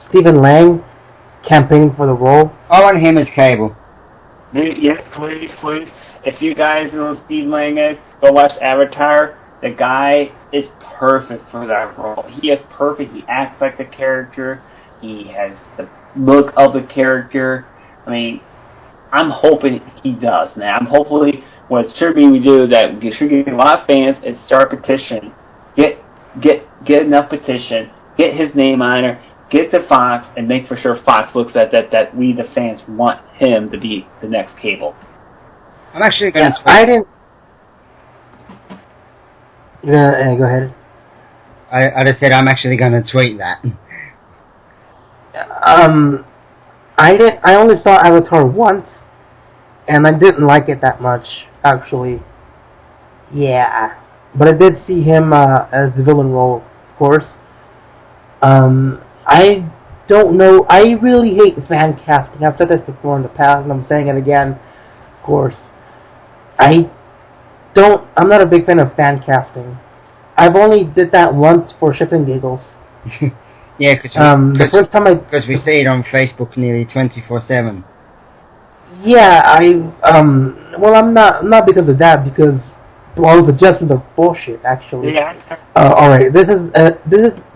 Stephen Lang campaigning for the role. I want him as Cable. Yes, please. If you guys know Steve Lang is, go watch Avatar. The guy is perfect for that role. He is perfect. He acts like the character. He has the look of the character. I'm hoping he does. Now, I'm hopefully what should be we do that we should get a lot of fans and start a petition. Get enough petition. Get his name on there. Get to Fox and make for sure Fox looks at that we the fans want him to be the next Cable. I'm actually going to. I didn't. Go ahead. I just said I'm actually going to tweet that. I only saw Avatar once, and I didn't like it that much, actually. Yeah, but I did see him as the villain role, of course. I don't know. I really hate fan casting. I've said this before in the past, and I'm saying it again. Of course, I'm not a big fan of fan casting. I've only did that once for shits and giggles. Yeah, because the first time because we see it on Facebook nearly 24/7. Yeah, I'm not because of that, because I was adjusting the bullshit actually. Yeah. All right, this is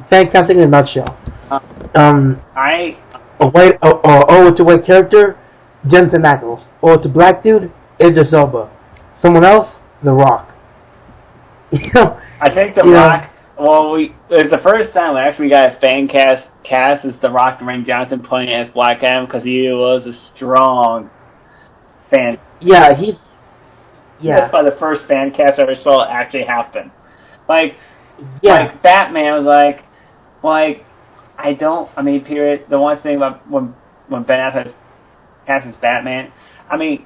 fan casting in a nutshell. it's a white character, Jensen Ackles. Or it's a black dude, Idris Elba. Someone else, The Rock. You know, I think The Rock. Well, it's the first time we got a fan cast as The Rock, Dwayne Johnson playing as Black Adam because he was a strong fan. Yeah, That's why the first fan cast I ever saw actually happen. Like Batman was period. The one thing about when Ben Affleck cast as Batman, I knew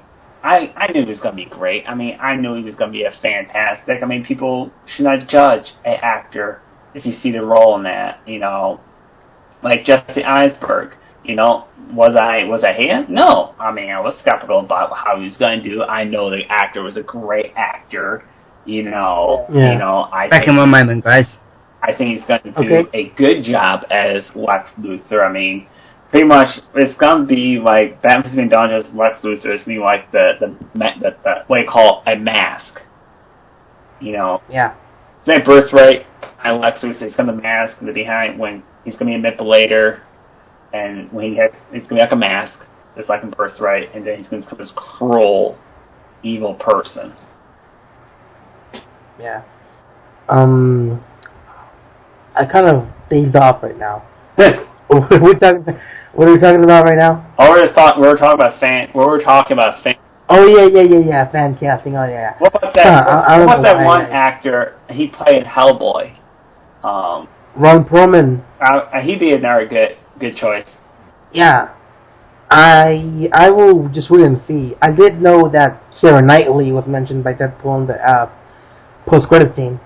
he was going to be great. I knew he was going to be a fantastic. People should not judge an actor if you see the role in that. Like Jesse Eisenberg. Was I hating? No. I was skeptical about how he was going to do. I know the actor was a great actor. Back in one moment, guys. I think he's going to do a good job as Lex Luthor. Pretty much, it's going to be like Batman's being done as Lex Luthor. It's going to be like the what you call a mask. Yeah. It's like Birthright and Lex Luthor. He's going to mask in the behind when he's going to be a manipulator, and when it's going to be like a mask. It's like a Birthright, and then he's going to become this cruel, evil person. Yeah. I kind of dazed off right now. What are we talking about right now? Oh, we were talking about fan. Oh yeah, fan casting. Oh yeah. What about that one actor? He played Hellboy. Ron Perlman. He'd be another good choice. Yeah. I will just wait and see. I did know that Keira Knightley was mentioned by Deadpool in the post-credit scene.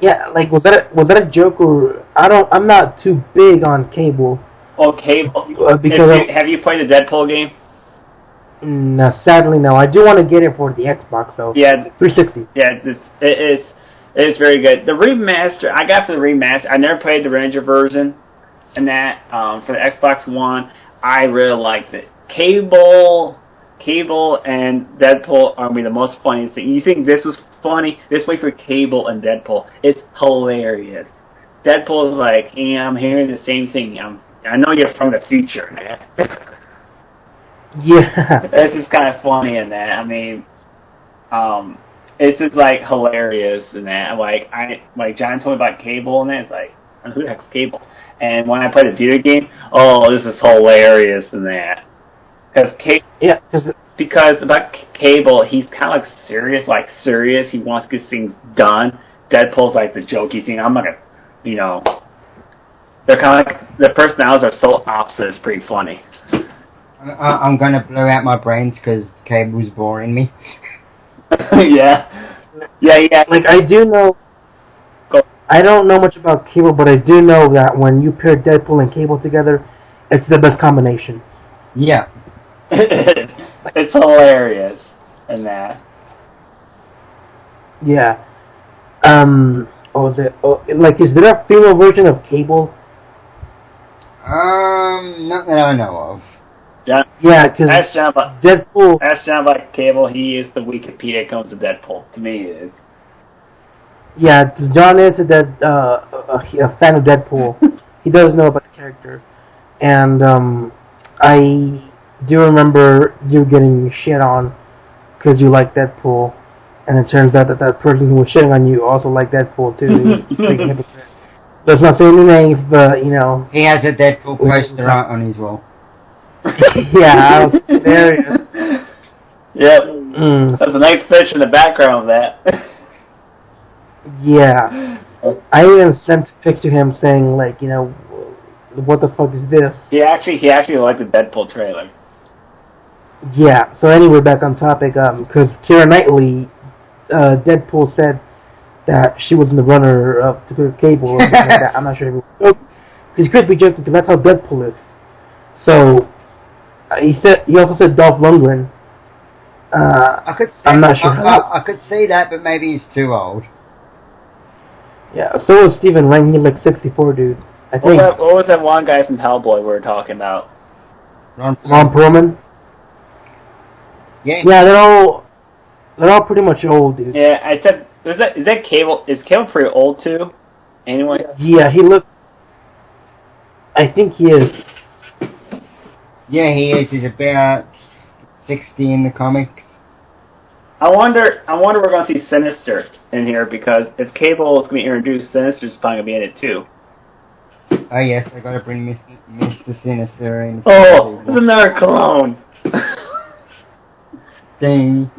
Yeah, like was that a joke or I'm not too big on Cable. Oh, Cable. Because have you played the Deadpool game? No, sadly no. I do want to get it for the Xbox though. Yeah, 360. Yeah, it is very good. The remaster I got for the remaster. I never played the Ranger version, and that for the Xbox One, I really liked it. Cable and Deadpool are the most funniest thing. You think this was funny? This way for Cable and Deadpool, it's hilarious. Deadpool is like, yeah, I'm hearing the same thing. I know you're from the future, man. Yeah. It's just kind of funny in that. It's just like hilarious in that. Like John told me about Cable and that. It's like, who the heck's Cable? And when I played the video game, oh, this is hilarious in that. Because about Cable, he's kind of serious. He wants to get things done. Deadpool's like the jokey thing. I'm not gonna, they're kind of like, the personalities are so opposite. It's pretty funny. I'm gonna blow out my brains because Cable's boring me. Yeah. Like I do know. I don't know much about Cable, but I do know that when you pair Deadpool and Cable together, it's the best combination. Yeah. It's hilarious in that. Yeah. Is there a female version of Cable? Not that I know of. Yeah, because Deadpool. Ask John about Cable. He is the Wikipedia comes to Deadpool. To me, he is. Yeah, John is a fan of Deadpool. He does know about the character, and I do remember you getting shit on because you like Deadpool, and it turns out that person who was shitting on you also liked Deadpool too. Let's not say any names, but he has a Deadpool poster on his wall. Yeah, there it is. Yep. That's a nice picture in the background of that. Yeah. I even sent a picture to him saying, like, what the fuck is this? He actually liked the Deadpool trailer. Yeah, so anyway, back on topic, because Keira Knightley, Deadpool said that she was in the runner up to Cable or something like that. I'm not sure if it was. He's could be joking because that's how Deadpool is. So, he also said Dolph Lundgren. I'm not sure. I could see that, but maybe he's too old. Yeah, so was Stephen Lang. He's like 64, dude. I think. What was that one guy from Hellboy we were talking about? Ron Perlman. Yeah. Yeah, they're all pretty much old, dude. Yeah, I said, is that Cable? Is Cable pretty old too? Anyway. Yeah, he looked. I think he is. Yeah, he is. He's about 60 in the comics. I wonder if we're going to see Sinister in here, because if Cable is going to be introduced, Sinister's probably going to be in it too. Oh yes, I gotta bring Mr. Sinister in. Oh, it's another clone! Ding.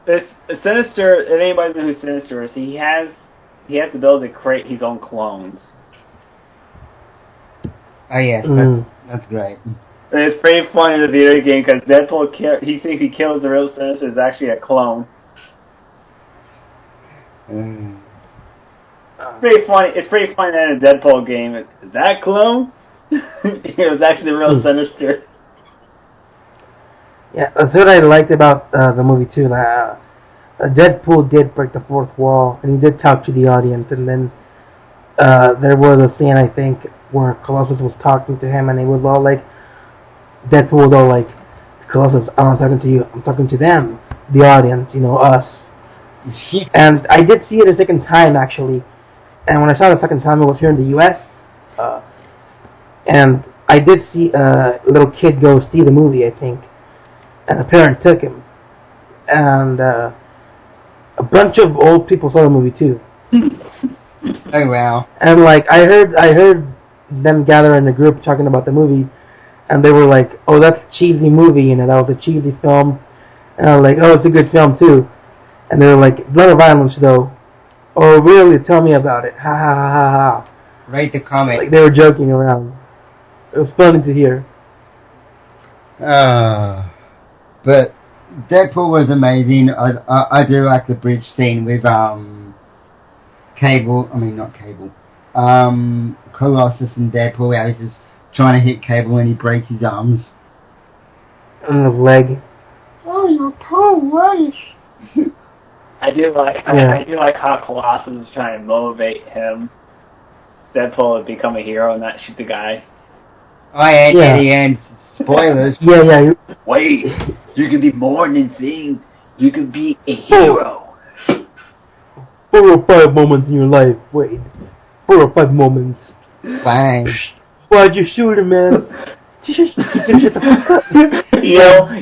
It's Sinister, if anybody knows who Sinister is, he has the ability to create his own clones. Oh yes, that's great. And it's pretty funny in the video game, because Deadpool, he thinks he kills the real Sinister, is actually a clone. It's pretty funny that in a Deadpool game, is that clone? It was actually the real Sinister. Yeah, that's what I liked about the movie too. Deadpool did break the fourth wall, and he did talk to the audience. And then there was a scene, I think, where Colossus was talking to him, and he was all like, Deadpool was all like, Colossus, I'm not talking to you, I'm talking to them, the audience, us. And I did see it a second time, actually. And when I saw it the second time, it was here in the U.S. And I did see a little kid go see the movie, I think. And a parent took him. And a bunch of old people saw the movie, too. Oh, wow. And, I heard them gather in a group talking about the movie. And they were like, oh, that's a cheesy movie, that was a cheesy film. And I was like, oh, it's a good film, too. And they were like, a lot of violence, though. Oh, really? Tell me about it. Ha ha ha ha ha. Rate the comic. Like they were joking around. It was funny to hear. But Deadpool was amazing. I do like the bridge scene with Colossus and Deadpool. How he's just trying to hit Cable and he breaks his arms. And the leg. Oh, you're poor wife. I do like how Colossus is trying to motivate him, Deadpool, to become a hero and not shoot the guy. Oh yeah, at the end. Spoilers. Yeah. Wait, you can be more than things. You can be a hero. 4 or 5 moments in your life. Wait. 4 or 5 moments. Bang. Why'd you shoot him, man? You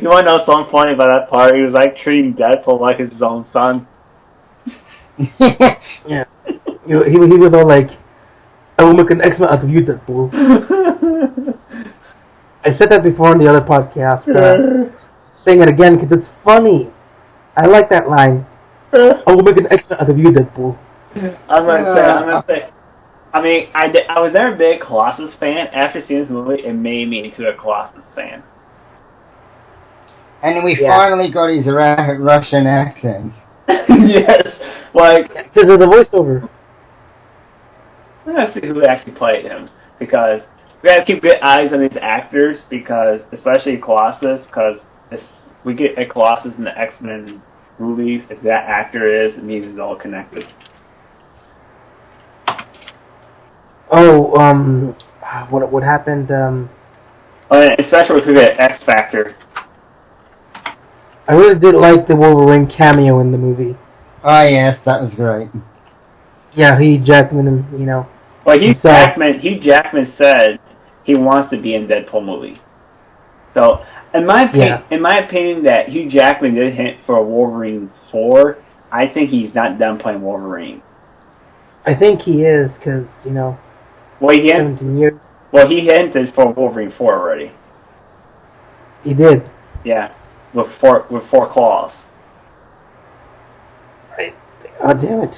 want to know something funny about that part? He was treating Deadpool like his own son. Yeah. He was all like, I will make an X-Men out of you, Deadpool. I said that before on the other podcast. Saying it again because it's funny. I like that line. I will make an X-Men out of you, Deadpool. I'm gonna say. I mean, I was never a big Colossus fan. After seeing this movie, it made me into a Colossus fan. And we finally got his Russian accent. Yes, because of the voiceover. We gotta see who actually played him, because we gotta keep good eyes on these actors, because especially Colossus, because if we get a Colossus in the X-Men movies, if that actor is, it means it's all connected. Oh, what happened? Especially if we get X Factor. I really did like the Wolverine cameo in the movie. Oh yes, that was great. Yeah, Hugh Jackman, Well, Hugh Jackman said he wants to be in Deadpool movie. So, in my opinion, that Hugh Jackman did hint for a Wolverine 4. I think he's not done playing Wolverine. I think he is, because 17 years. Well, he hinted for Wolverine 4 already. He did. Yeah, with four claws. Oh, damn it.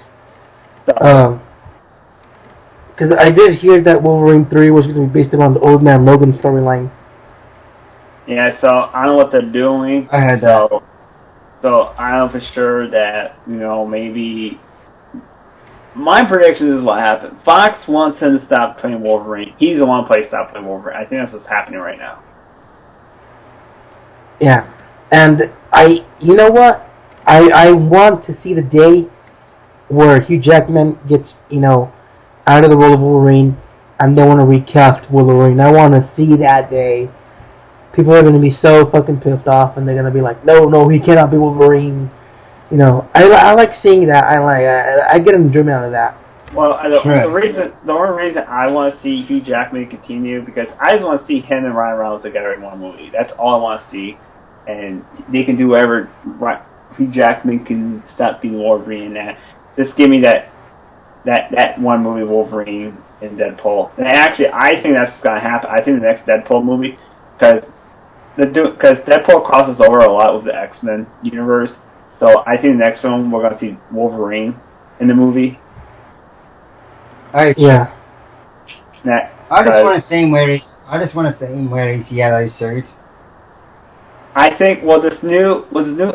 Because I did hear that Wolverine 3 was going to be based around the Old Man Logan storyline. Yeah, so I don't know what they're doing. I heard that. So I know for sure that, maybe... My prediction is what happened. Fox wants him to stop playing Wolverine. He's the one to stop playing Wolverine. I think that's what's happening right now. Yeah. And you know what? I want to see the day where Hugh Jackman gets, out of the role of Wolverine and they want to recast Wolverine. I want to see that day. People are going to be so fucking pissed off and they're going to be like, no, he cannot be Wolverine. I like seeing that. I get enjoyment out of that. Well, the only reason I want to see Hugh Jackman continue because I just want to see him and Ryan Reynolds together in one movie. That's all I want to see, and they can do whatever. Hugh Jackman can stop being Wolverine and that. Just give me that one movie Wolverine and Deadpool. And actually, I think that's gonna happen. I think the next Deadpool movie because Deadpool crosses over a lot with the X-Men universe. So I think the next film we're gonna see Wolverine in the movie. Yeah. I just want to see him wear his yellow suit. I think this new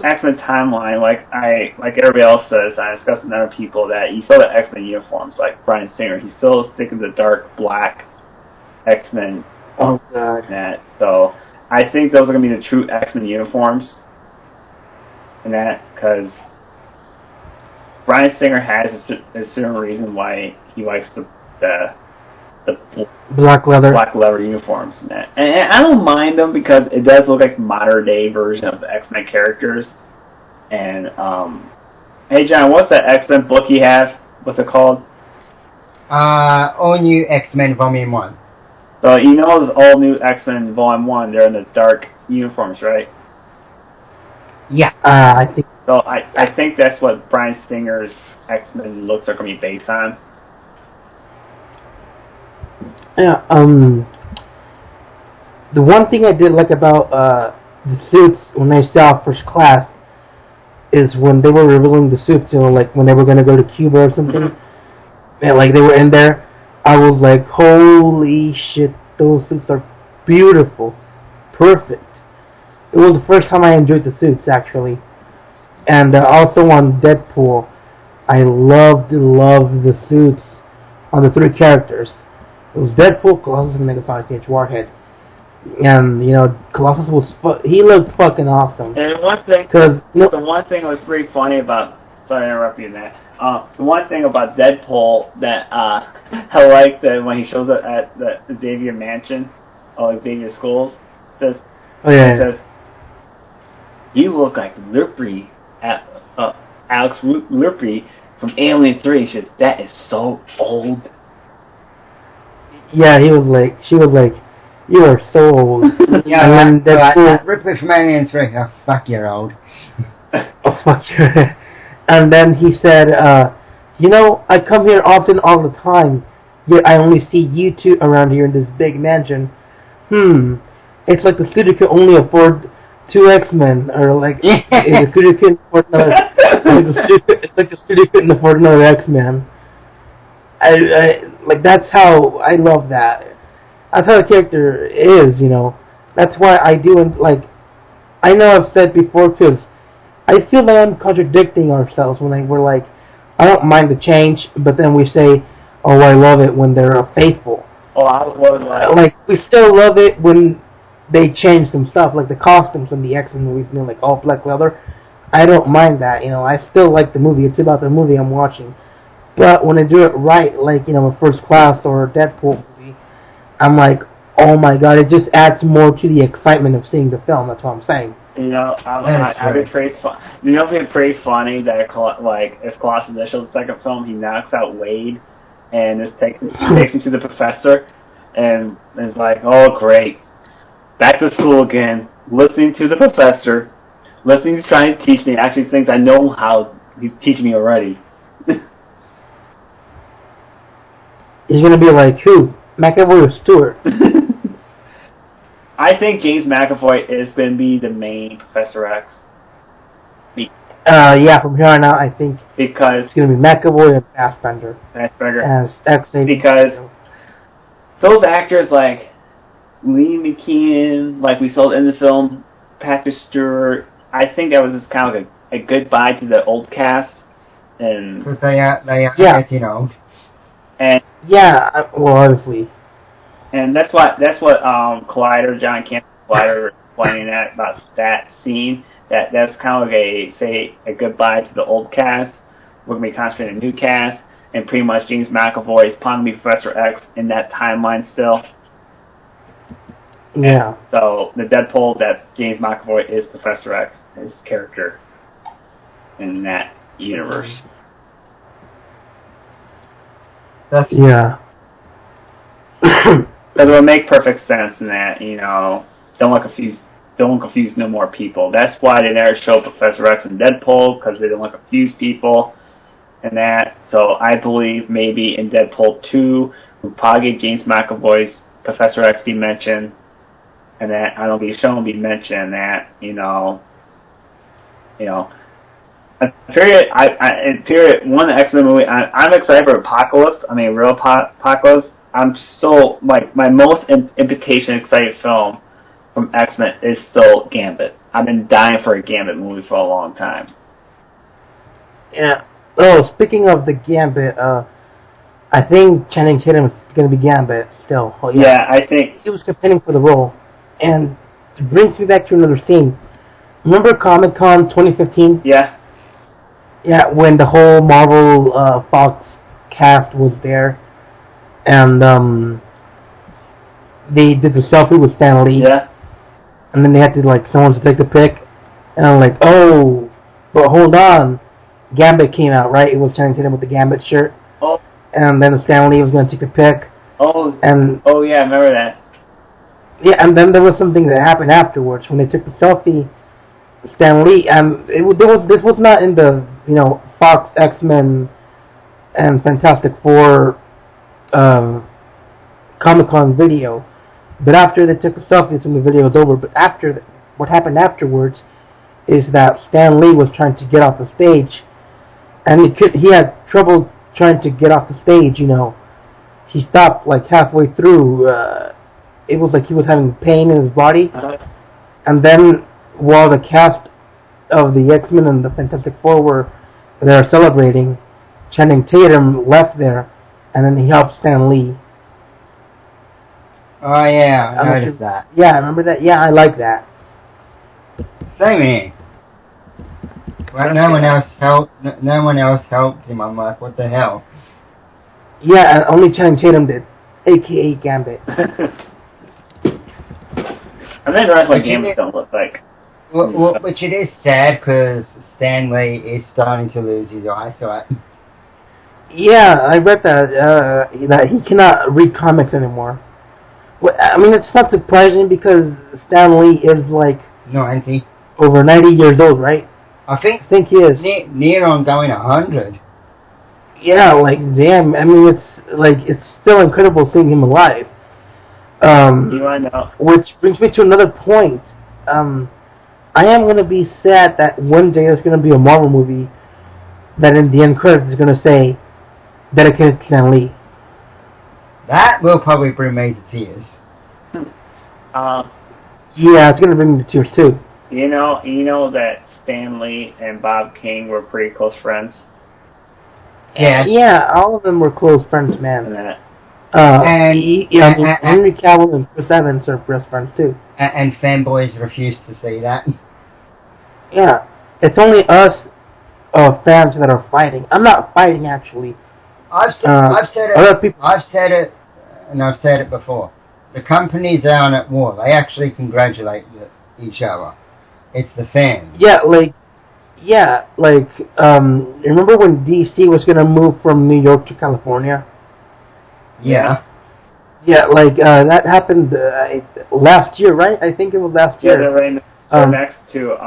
X-Men timeline, like everybody else says, I discussed with other people that you saw the X-Men uniforms, like Bryan Singer, he's still sticking to the dark black X-Men. Oh God. So I think those are gonna be the true X-Men uniforms. And that because Bryan Singer has a certain reason why he likes the black leather uniforms and that. And I don't mind them because it does look like modern day version of the X-Men characters. And hey John, what's that X-Men book you have? What's it called? All New X-Men Volume 1. So you know this All New X-Men Volume 1, they're in the dark uniforms, right? Yeah. I think. So I think that's what Bryan Singer's X-Men looks are going to be based on. Yeah. The one thing I did like about the suits when I saw First Class is when they were revealing the suits, like when they were going to go to Cuba or something, and like they were in there, I was like, holy shit, those suits are beautiful, perfect. It was the first time I enjoyed the suits, actually. And also on Deadpool, I loved the suits on the three characters. It was Deadpool, Colossus, and Megasonic Cage Warhead. And, Colossus he looked fucking awesome. And one thing, the one thing that was pretty funny about, sorry to interrupt you in that, the one thing about Deadpool that I liked that when he shows up at the Xavier Mansion, or Xavier Schools, says, you look like Lurpy, Alex Lurpy from Alien 3. She says, that is so old. Yeah, she was like, you are so old. Yeah, and that Ripley from Alien 3, oh, fuck, you're old. Oh, fuck you. And then he said, I come here often all the time, yet I only see you two around here in this big mansion. It's like the studio could only afford 2 X-Men, or like the studio couldn't afford another. It's like the studio couldn't afford another X-Men. That's how I love that. That's how the character is, That's why I do, I know I've said before, because I feel that I'm contradicting ourselves when we're like, I don't mind the change, but then we say, oh, I love it when they're faithful. Oh, I was we still love it when they change some stuff, like the costumes in the X-Men movies, like all black leather. I don't mind that, I still like the movie. It's about the movie I'm watching. But when I do it right, like, a First Class or a Deadpool movie, I'm like, oh my god, it just adds more to the excitement of seeing the film. That's what I'm saying. I've been pretty pretty funny that as Colossus initial the second film, he knocks out Wade and just takes him to the professor and is like, oh great, back to school again, listening to the professor, he's trying to teach me actually things I know how he's teaching me already. He's gonna be like, who? McAvoy or Stewart? I think James McAvoy is going to be the main Professor X. Yeah, from here on out, I think because it's going to be McAvoy and Fassbender as X. Because those actors like Lee McKeon, like we saw in the film, Patrick Stewart, I think that was just kind of a goodbye to the old cast. And because they are getting old. And obviously. And that's what Collider, John Campbell Collider explaining that about that scene. That's kind of a goodbye to the old cast. We're gonna be concentrating on a new cast, and pretty much James McAvoy is probably Professor X in that timeline still. Yeah. So the Deadpool that James McAvoy is Professor X, his character in that universe. Yeah. Because it would make perfect sense in that, don't want to confuse no more people. That's why they never show Professor X and Deadpool, because they don't want to confuse people and that. So I believe maybe in Deadpool 2, we'll probably get James McAvoy's Professor X be mentioned, and that I don't be shown be mentioned that, period, one of the X-Men movie, I'm excited for Apocalypse. I mean, real Apocalypse. I'm so, my most implication excited film from X-Men is still Gambit. I've been dying for a Gambit movie for a long time. Yeah. Oh, speaking of the Gambit, I think Channing Tatum is going to be Gambit still. Oh, yeah, I think he was contending for the role, and it brings me back to another scene. Remember Comic-Con 2015? Yeah. Yeah, when the whole Marvel Fox cast was there, and they did the selfie with Stan Lee. Yeah. And then they had to, someone to take the pic, and I'm like, oh, but hold on. Gambit came out, right? It was Channing Tatum with the Gambit shirt. Oh. And then Stan Lee was going to take the pic. Oh. And oh, yeah, I remember that. Yeah, and then there was something that happened afterwards. When they took the selfie, Stan Lee, this was not in the, Fox, X-Men, and Fantastic Four Comic-Con video. But after they took the selfies when the video was over, what happened afterwards is that Stan Lee was trying to get off the stage, and he had trouble trying to get off the stage. He stopped halfway through. It was like he was having pain in his body, and then while the cast of the X-Men and the Fantastic Four were there celebrating, Channing Tatum left there, and then he helped Stan Lee. Oh yeah, I noticed that. Yeah, I remember that. Yeah, I like that. Same here. Well, no one else helped. No one else helped him. I'm like, what the hell? Yeah, and only Channing Tatum did, aka Gambit. I think the rest of my games don't look like. Well, which it is sad because Stan Lee is starting to lose his eyesight. Yeah, I read that he cannot read comics anymore. Well, I mean, it's not surprising because Stan Lee is 90. Over 90 years old, right? I think he is. Near on going 100. Yeah, damn. I mean, it's still incredible seeing him alive. Which brings me to another point. I am going to be sad that one day there's going to be a Marvel movie that in the end credits is going to say, dedicated to Stan Lee. That will probably bring me to tears. Yeah, it's going to bring me to tears too. You know that Stan Lee and Bob King were pretty close friends? Yeah. Yeah, all of them were close friends, man. And Henry Cavill and Chris Evans are best friends too. And fanboys refuse to see that. Yeah, it's only us fans that are fighting. I'm not fighting actually. I've said it. Other people. I've said it, and I've said it before. The companies aren't at war. They actually congratulate each other. It's the fans. Remember when DC was gonna move from New York to California? Yeah. Yeah, that happened last year, right? I think it was last year. Yeah, they're next to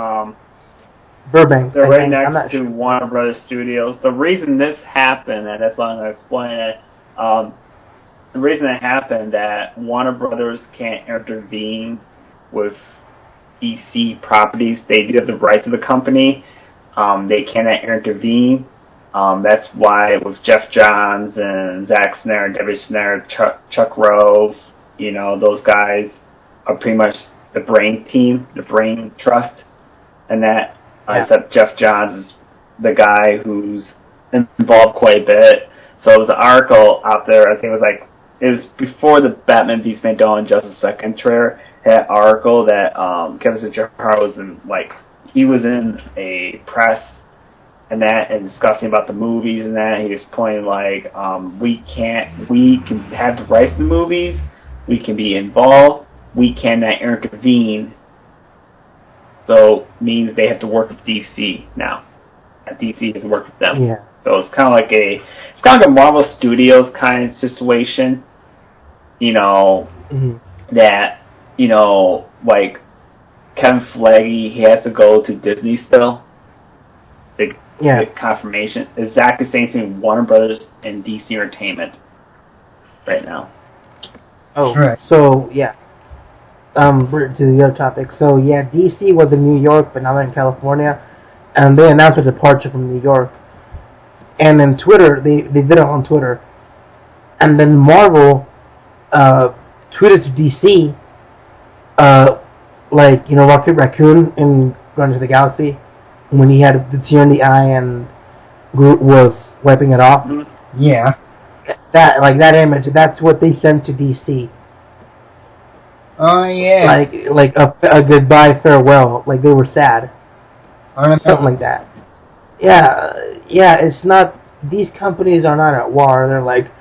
Burbank. They're right next to Warner Brothers Studios. The reason this happened, and that's why I'm going to explain it, the reason it happened that Warner Brothers can't intervene with DC properties. They do have the rights of the company. They cannot intervene. That's why with Jeff Johns and Zack Snyder, David Snyder, Chuck Rove, those guys are pretty much the brain team, the brain trust, and that. Except Jeff Johns is the guy who's involved quite a bit. So it was an article out there, I think it was before the Batman v Superman Dawn and Justice Second trailer, that article that Kevin Sujihara was in, he was in a press and discussing about the movies and that. He was pointing we can have the rights to the movies, we can be involved, we cannot intervene. So means they have to work with DC now. DC has to work with them. Yeah. So it's kind of like a Marvel Studios kind of situation, that, like Kevin Feige, he has to go to Disney still. The confirmation. Exactly the same thing with Warner Brothers and DC Entertainment right now. Oh, right. So, yeah. To the other topic. So, yeah, DC was in New York, but now they're in California. And they announced a departure from New York. And then Twitter, they did it on Twitter. And then Marvel tweeted to DC, Rocket Raccoon in Guardians of the Galaxy, when he had the tear in the eye and Groot was wiping it off. Yeah. That image, that's what they sent to DC. Oh, yeah. Like a goodbye, farewell. Like they were sad. Something like that. Yeah, it's not, these companies are not at war. They're like,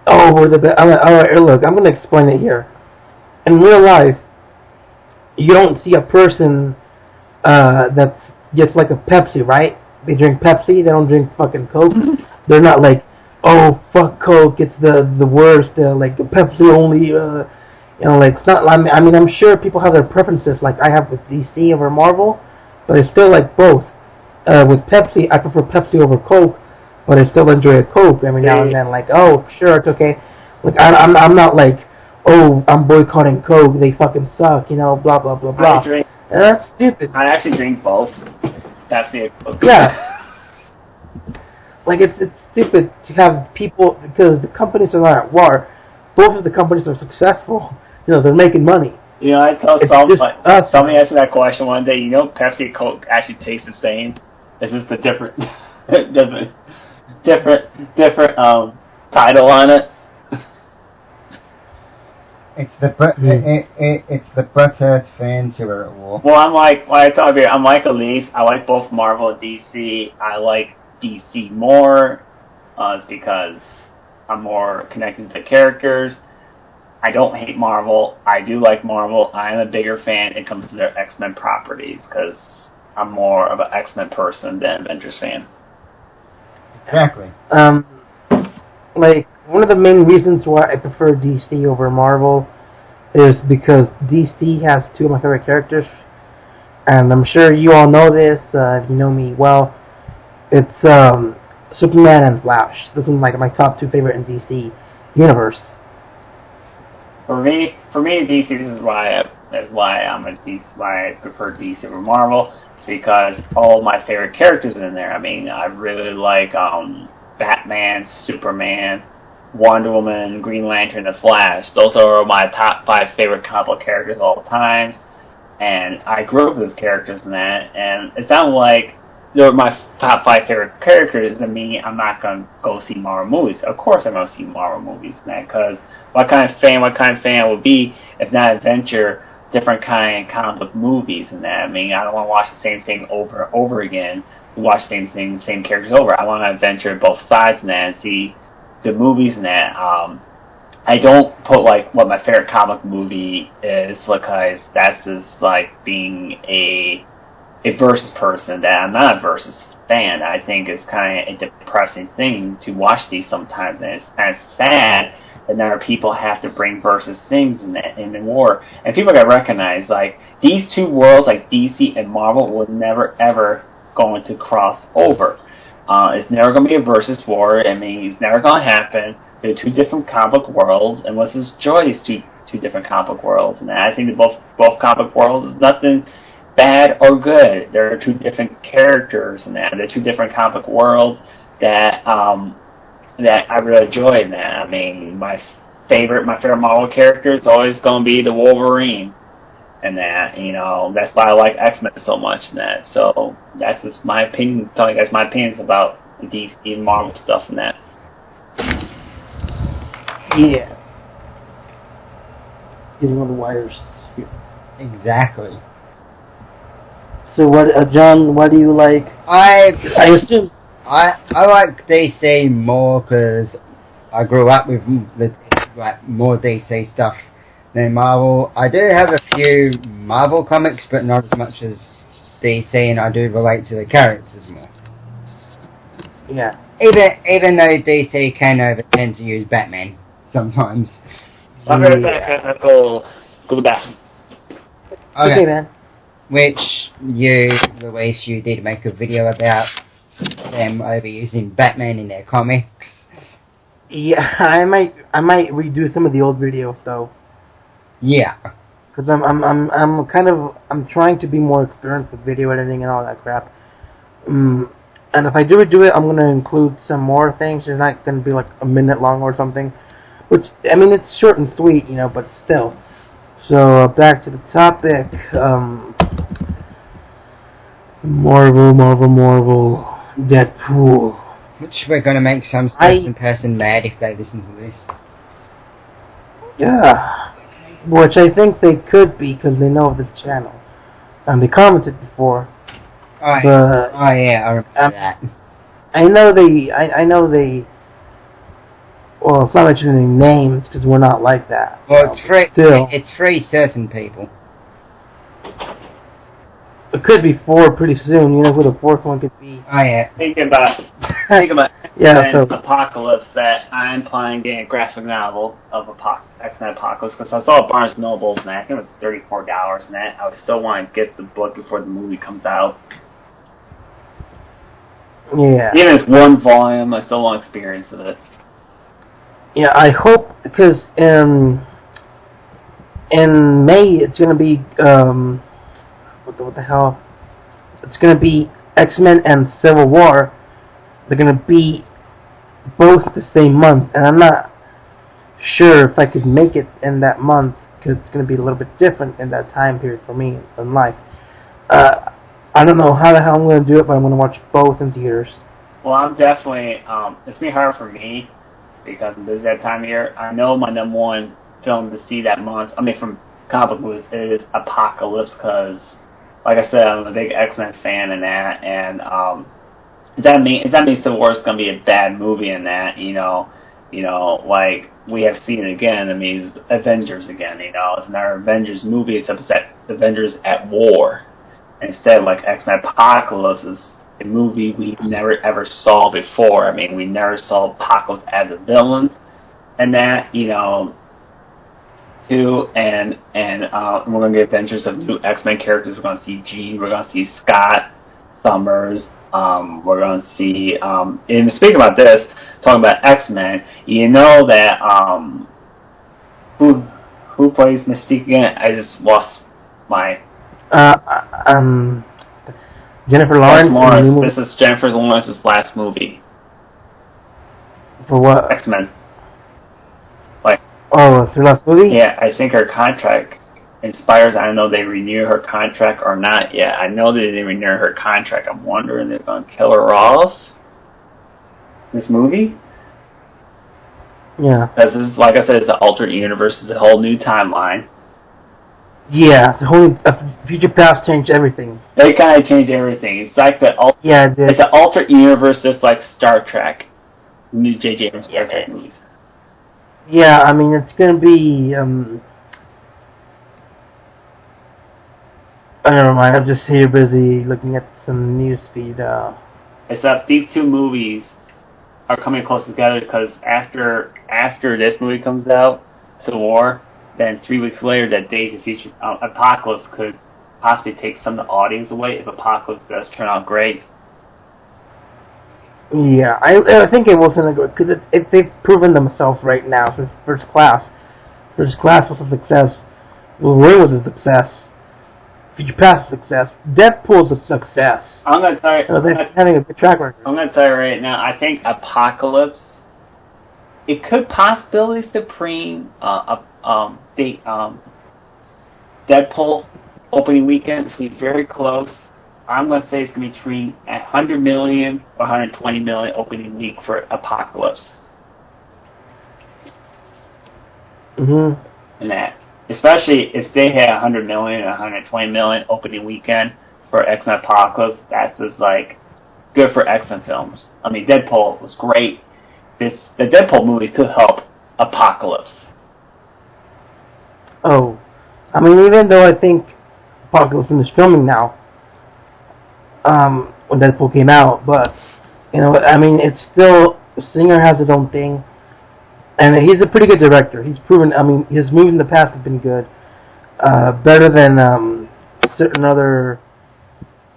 oh, we're the best. Alright, look, I'm going to explain it here. In real life, you don't see a person that's gets like a Pepsi, right? They drink Pepsi, they don't drink fucking Coke. They're not like, oh, fuck Coke, it's the worst, like Pepsi only, it's not, I mean, I'm sure people have their preferences, like I have with DC over Marvel, but it's still like both. With Pepsi, I prefer Pepsi over Coke, but I still enjoy a Coke every now and then, like, oh, sure, it's okay. Like, I'm not like, oh, I'm boycotting Coke, they fucking suck, blah, blah, blah, blah. And that's stupid. I actually drink both. Pepsi and Coke. Yeah. Like, it's stupid to have people, because the companies are not at war. Both of the companies are successful. They're making money. I told somebody asked me that question one day. Pepsi and Coke actually taste the same. It's just a different, different title on it. It's the buttered fans who are at war. Well, I'm like Elise. I like both Marvel and DC. I like DC more. It's because I'm more connected to the characters. I don't hate Marvel. I do like Marvel. I am a bigger fan when it comes to their X-Men properties because I'm more of an X-Men person than Avengers fan. Exactly. One of the main reasons why I prefer DC over Marvel is because DC has two of my favorite characters, and I'm sure you all know this, if you know me well. It's Superman and Flash. Those are my top two favorite in DC universe. For me, DC. This is why I prefer DC over Marvel. It's because all my favorite characters are in there. I mean, I really like Batman, Superman, Wonder Woman, Green Lantern, and Flash. Those are my top 5 favorite comic book characters of all time. And I grew up with those characters in that. And it sounded like they're my top 5 favorite characters. I mean, I'm not going to go see Marvel movies. Of course I'm going to see Marvel movies in that. Because what kind of fan would be if not adventure, different kind of comic book movies and that. I mean, I don't want to watch the same thing over and over again. Watch the same thing, same characters over. I want to adventure both sides and that and see the movies and that. I don't put what my favorite comic movie is because that's just like being a versus person that I'm not a versus fan. I think it's kind of a depressing thing to watch these sometimes, and it's kind of sad that now people have to bring versus things in the war. And people got to recognize these two worlds, like DC and Marvel, will never ever going to cross over. It's never going to be a versus war. I mean, it's never going to happen. They're two different comic book worlds, and let's enjoy these two different comic book worlds. And I think that both comic book worlds is nothing bad or good. There are two different characters in that. They're two different comic book worlds that I really enjoy in that. I mean, my favorite Marvel character is always going to be the Wolverine. And that, that's why I like X-Men so much and that. So that's just my opinion, telling you guys my opinions about the DC and Marvel stuff and that. Yeah. Getting on the wires here. Exactly. So what, John, what do you like? I assume... I like DC more because I grew up with more DC stuff than Marvel. I do have a few Marvel comics, but not as much as DC, and I do relate to the characters more. Yeah. Even though DC can tend to use Batman sometimes. I'll be right back. I'll go to the bathroom. Okay, man. Which Luis, you did make a video about them overusing Batman in their comics. Yeah, I might redo some of the old videos though. Yeah. Because I'm trying to be more experienced with video editing and all that crap. And if I do redo it, I'm gonna include some more things. It's not gonna be like a minute long or something. Which, I mean, it's short and sweet, you know, but still. So back to the topic. Marvel, Deadpool. Which we're gonna make some certain person mad if they listen to this. Yeah. Which I think they could be because they know of the channel. And they commented before. Yeah, I remember that. I know they. Well, it's not mentioning names because we're not like that. Well, Still, it's free certain people. It could be 4 pretty soon. You know who the 4th one could be. Oh yeah. Think about yeah, so Apocalypse, that I'm planning getting a graphic novel of X-Men Apocalypse, because I saw Barnes Noble's and I think it was $34 and that. I still want to get the book before the movie comes out. yeah. Even if it's 1 volume, I still want experience of it. Yeah, I hope, because in May it's gonna be what the hell? It's gonna be X-Men and Civil War. They're gonna be both the same month, and I'm not sure if I could make it in that month because it's gonna be a little bit different in that time period for me in life. I don't know how the hell I'm gonna do it, but I'm gonna watch both in theaters. Well, I'm definitely it's gonna be hard for me because this is that time of year. I know my number 1 film to see that month, I mean from comic books, is Apocalypse, because like I said, I'm a big X-Men fan in that, and does that mean Civil War is going to be a bad movie in that, you know, like we have seen it again. I mean, it's Avengers again, you know, it's another Avengers movie except it's Avengers at war. Instead, like X-Men Apocalypse is a movie we never ever saw before. I mean, we never saw Apocalypse as a villain, and that, you know, too, and we're going to get adventures of new X-Men characters. We're going to see Jean, we're going to see Scott Summers, we're going to see, and speaking about this, talking about X-Men, you know that, who plays Mystique again? I just lost my... Jennifer Lawrence. This is Jennifer Lawrence's last movie. For what? X-Men. Oh, it's her last movie? Yeah, I think her contract expires. I don't know if they renew her contract or not yet. I know they didn't renew her contract. I'm wondering if they're going to kill her off this movie. Yeah. Because, like I said, it's an alternate universe. It's a whole new timeline. Yeah, it's a whole future past changed everything. They kind of changed everything. It's like the it did. It's an alternate universe, just like Star Trek, new J.J. Abrams Star Trek movies. Yeah, I mean, it's going to be, never mind, I'm just here busy looking at some news feed. It's that these 2 movies are coming close together because after this movie comes out, Civil War, then 3 weeks later, that Days of Future Apocalypse could possibly take some of the audience away if Apocalypse does turn out great. Yeah, I think it wasn't a good, because they've proven themselves right now since First Class. First Class was a success. Wolverine was a success. Future Past is a success. Deadpool's a success. I'm going to tell you, they're having a good track record. I'm going to tell you right now, I think Apocalypse, it could possibly supreme Deadpool opening weekend. It's going to be very close. I'm going to say it's going to be between 100 million or 120 million opening week for Apocalypse. Mm-hmm. And that, especially if they had 100 million or 120 million opening weekend for X-Men Apocalypse, that's just like good for X-Men films. I mean, Deadpool was great. The Deadpool movie could help Apocalypse. Oh, I mean, even though I think Apocalypse is filming now, when Deadpool came out, but You know, I mean, it's still Singer has his own thing, and he's a pretty good director. He's proven. I mean, his movies in the past have been good, better than certain other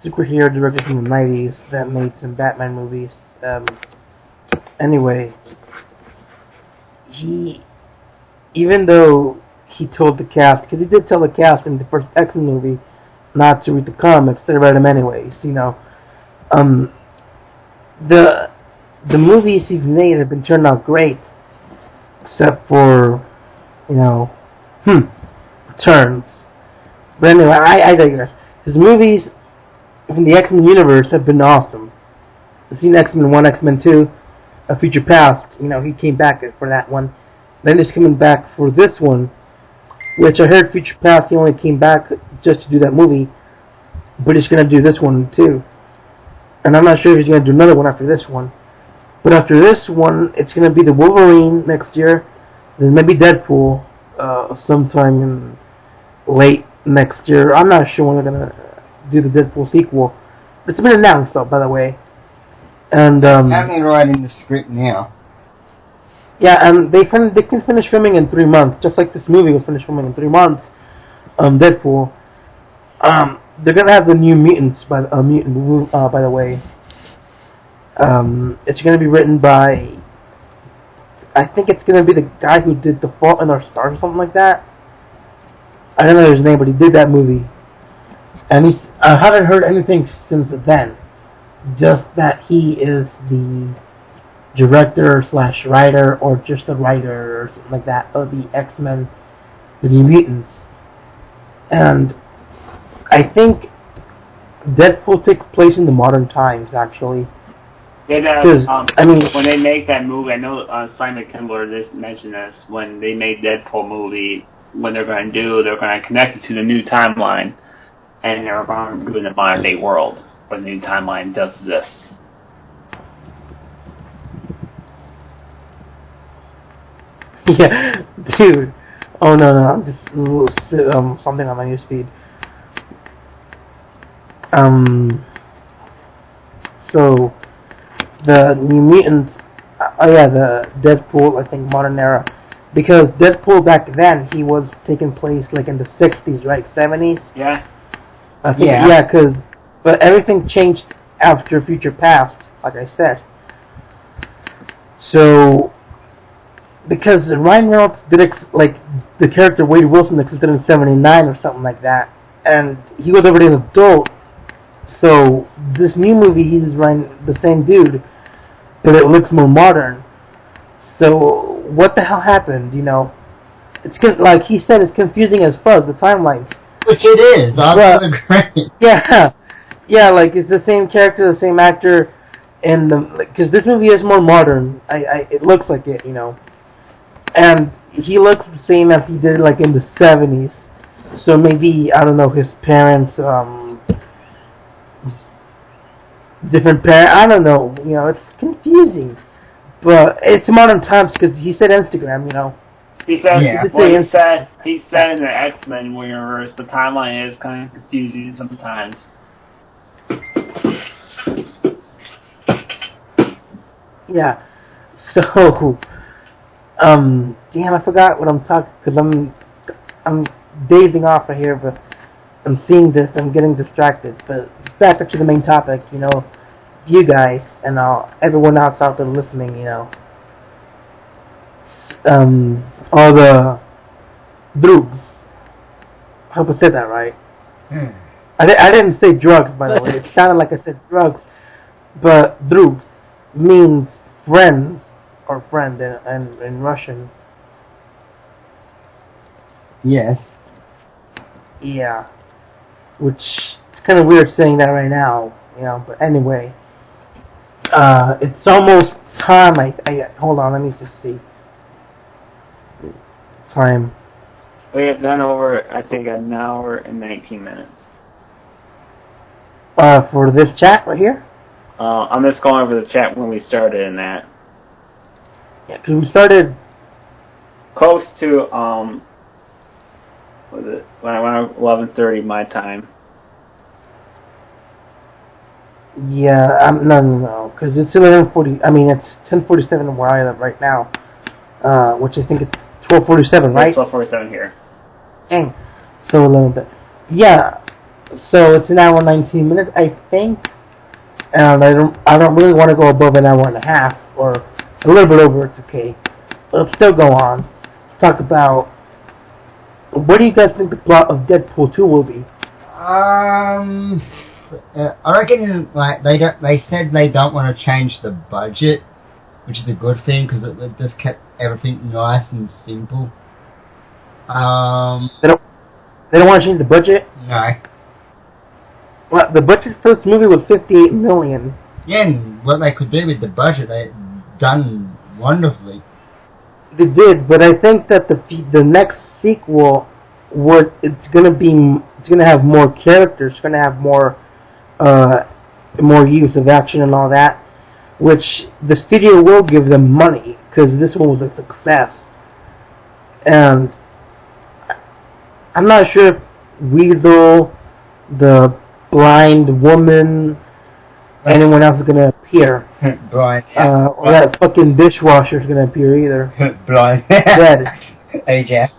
superhero directors in the '90s that made some Batman movies. Anyway, even though he told the cast, because he did tell the cast in the first X-Men movie not to read the comics, they read them anyways. You know, the movies he's made have been turned out great, except for, you know, turns. But anyway, I digress. His movies from the X-Men universe have been awesome. I've seen X-Men 1, X-Men 2, A Future Past. You know, he came back for that one. Then he's coming back for this one, which I heard Future Past, he only came back just to do that movie, but he's going to do this one too. And I'm not sure if he's going to do another one after this one. But after this one, it's going to be the Wolverine next year, then maybe Deadpool sometime in late next year. I'm not sure when they're going to do the Deadpool sequel. It's been announced, though, by the way. And Apparently writing the script now. yeah, and they can finish filming in 3 months, just like this movie was finished filming in 3 months. Deadpool. They're gonna have the New Mutants by the way. It's gonna be written by, I think it's gonna be the guy who did The Fault in Our Stars or something like that. I don't know his name, but he did that movie, and I haven't heard anything since then. Just that he is the director / writer, or just a writer or something like that, of the X-Men, the New Mutants. And I think Deadpool takes place in the modern times, actually. I mean, when they make that movie, I know Simon Kimball just mentioned this, when they made Deadpool movie, when they're going to connect it to the new timeline, and they're going to do it in the modern day world, where the new timeline does this. Yeah, dude. Oh no, I'm just something on my newsfeed. So the New Mutants. The Deadpool. I think modern era, because Deadpool back then he was taking place like in the '60s, right? '70s. Yeah. I think, yeah, but everything changed after Future Past, like I said. So, because Ryan Reynolds did like the character Wade Wilson existed in '79 or something like that, and he was already an adult. So this new movie, he's the same dude, but it looks more modern. So what the hell happened? You know, it's like he said, it's confusing as fuck, the timelines. Which it is. I agree. Yeah, like it's the same character, the same actor, and because this movie is more modern. It looks like it, you know, and he looks the same as he did like in the '70s. So maybe, I don't know, his parents, different parents. I don't know. You know, it's confusing, but it's modern times because he said Instagram. You know. He said, he said in the X-Men universe, the timeline is kind of confusing sometimes. Yeah. So, damn, I forgot what I'm talking, because I'm dazing off right here, but I'm seeing this, I'm getting distracted. But back up to the main topic, you know, you guys and everyone else out there listening, you know. All the drugs. I hope I said that right. I didn't say drugs, by the way. It sounded like I said drugs. But drugs means friends, or friend in Russian. Yes. Yeah. Which, it's kind of weird saying that right now, you know, but anyway. It's almost time. Hold on, let me just see. Time. We have done over, I think, an hour and 19 minutes. For this chat right here? I'm just going over the chat when we started in that. Yeah, because we started close to, was it, when I went 11:30 my time. Yeah, no, because it's 11:40. I mean, it's 10:47 where I live right now, which I think it's 12:47, right? It's 12:47 here. Dang. So 11. Yeah. So it's an hour and 19 minutes, I think, and I don't really want to go above an hour and a half, or a little bit over. It's okay, but let's still go on. Let's talk about what do you guys think the plot of Deadpool 2 will be? I reckon like they said they don't want to change the budget, which is a good thing because it just kept everything nice and simple. They don't want to change the budget. No. Well, the budget for this movie was $58 million. Yeah, and what they could do with the budget, they done wonderfully. They did, but I think that the next sequel, it's gonna have more characters, it's gonna have more use of action and all that, which the studio will give them money because this one was a success. And I'm not sure if Weasel, the blind woman, anyone else is gonna appear. Blind. Or that fucking dishwasher is gonna appear either. Blind. Dead. Ajax.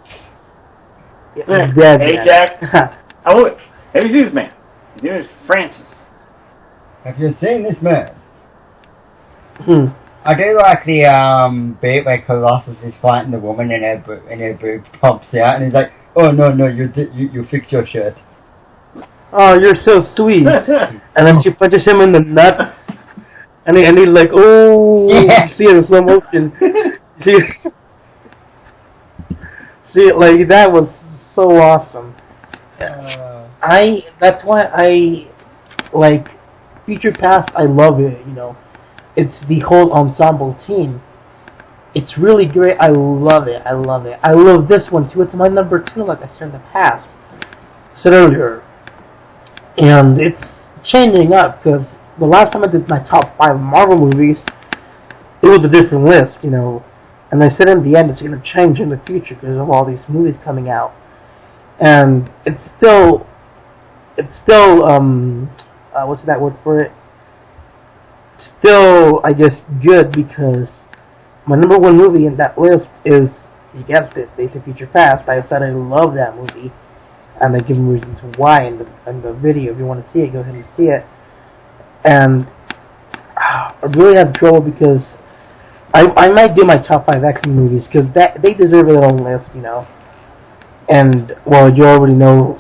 Dead. Ajax. Oh, have you seen this man? His name is Francis. Have you seen this man? Hmm. I do like the bit where Colossus is fighting the woman and her boob pops out and he's like, oh no, you fix your shirt. Oh, you're so sweet. And then she punches him in the nuts. And he's like, oh, yeah. You see it in slow motion. See it, like, that was so awesome. That's why I, like, Future Past, I love it, you know. It's the whole ensemble team. It's really great. I love it. I love this one, too. It's my number 2, like I said in the past. I said earlier. And it's changing up, because the last time I did my top 5 Marvel movies, it was a different list, you know. And I said in the end it's going to change in the future because of all these movies coming out. And it's still, what's that word for it? Still, I guess, good because my number 1 movie in that list is, you guessed it, Days of Future Past. I said I love that movie. And I give them reasons why in the video. If you want to see it, go ahead and see it. And I really have trouble because I might do my top 5 X-Men movies because they deserve their own list, you know. And, well, you already know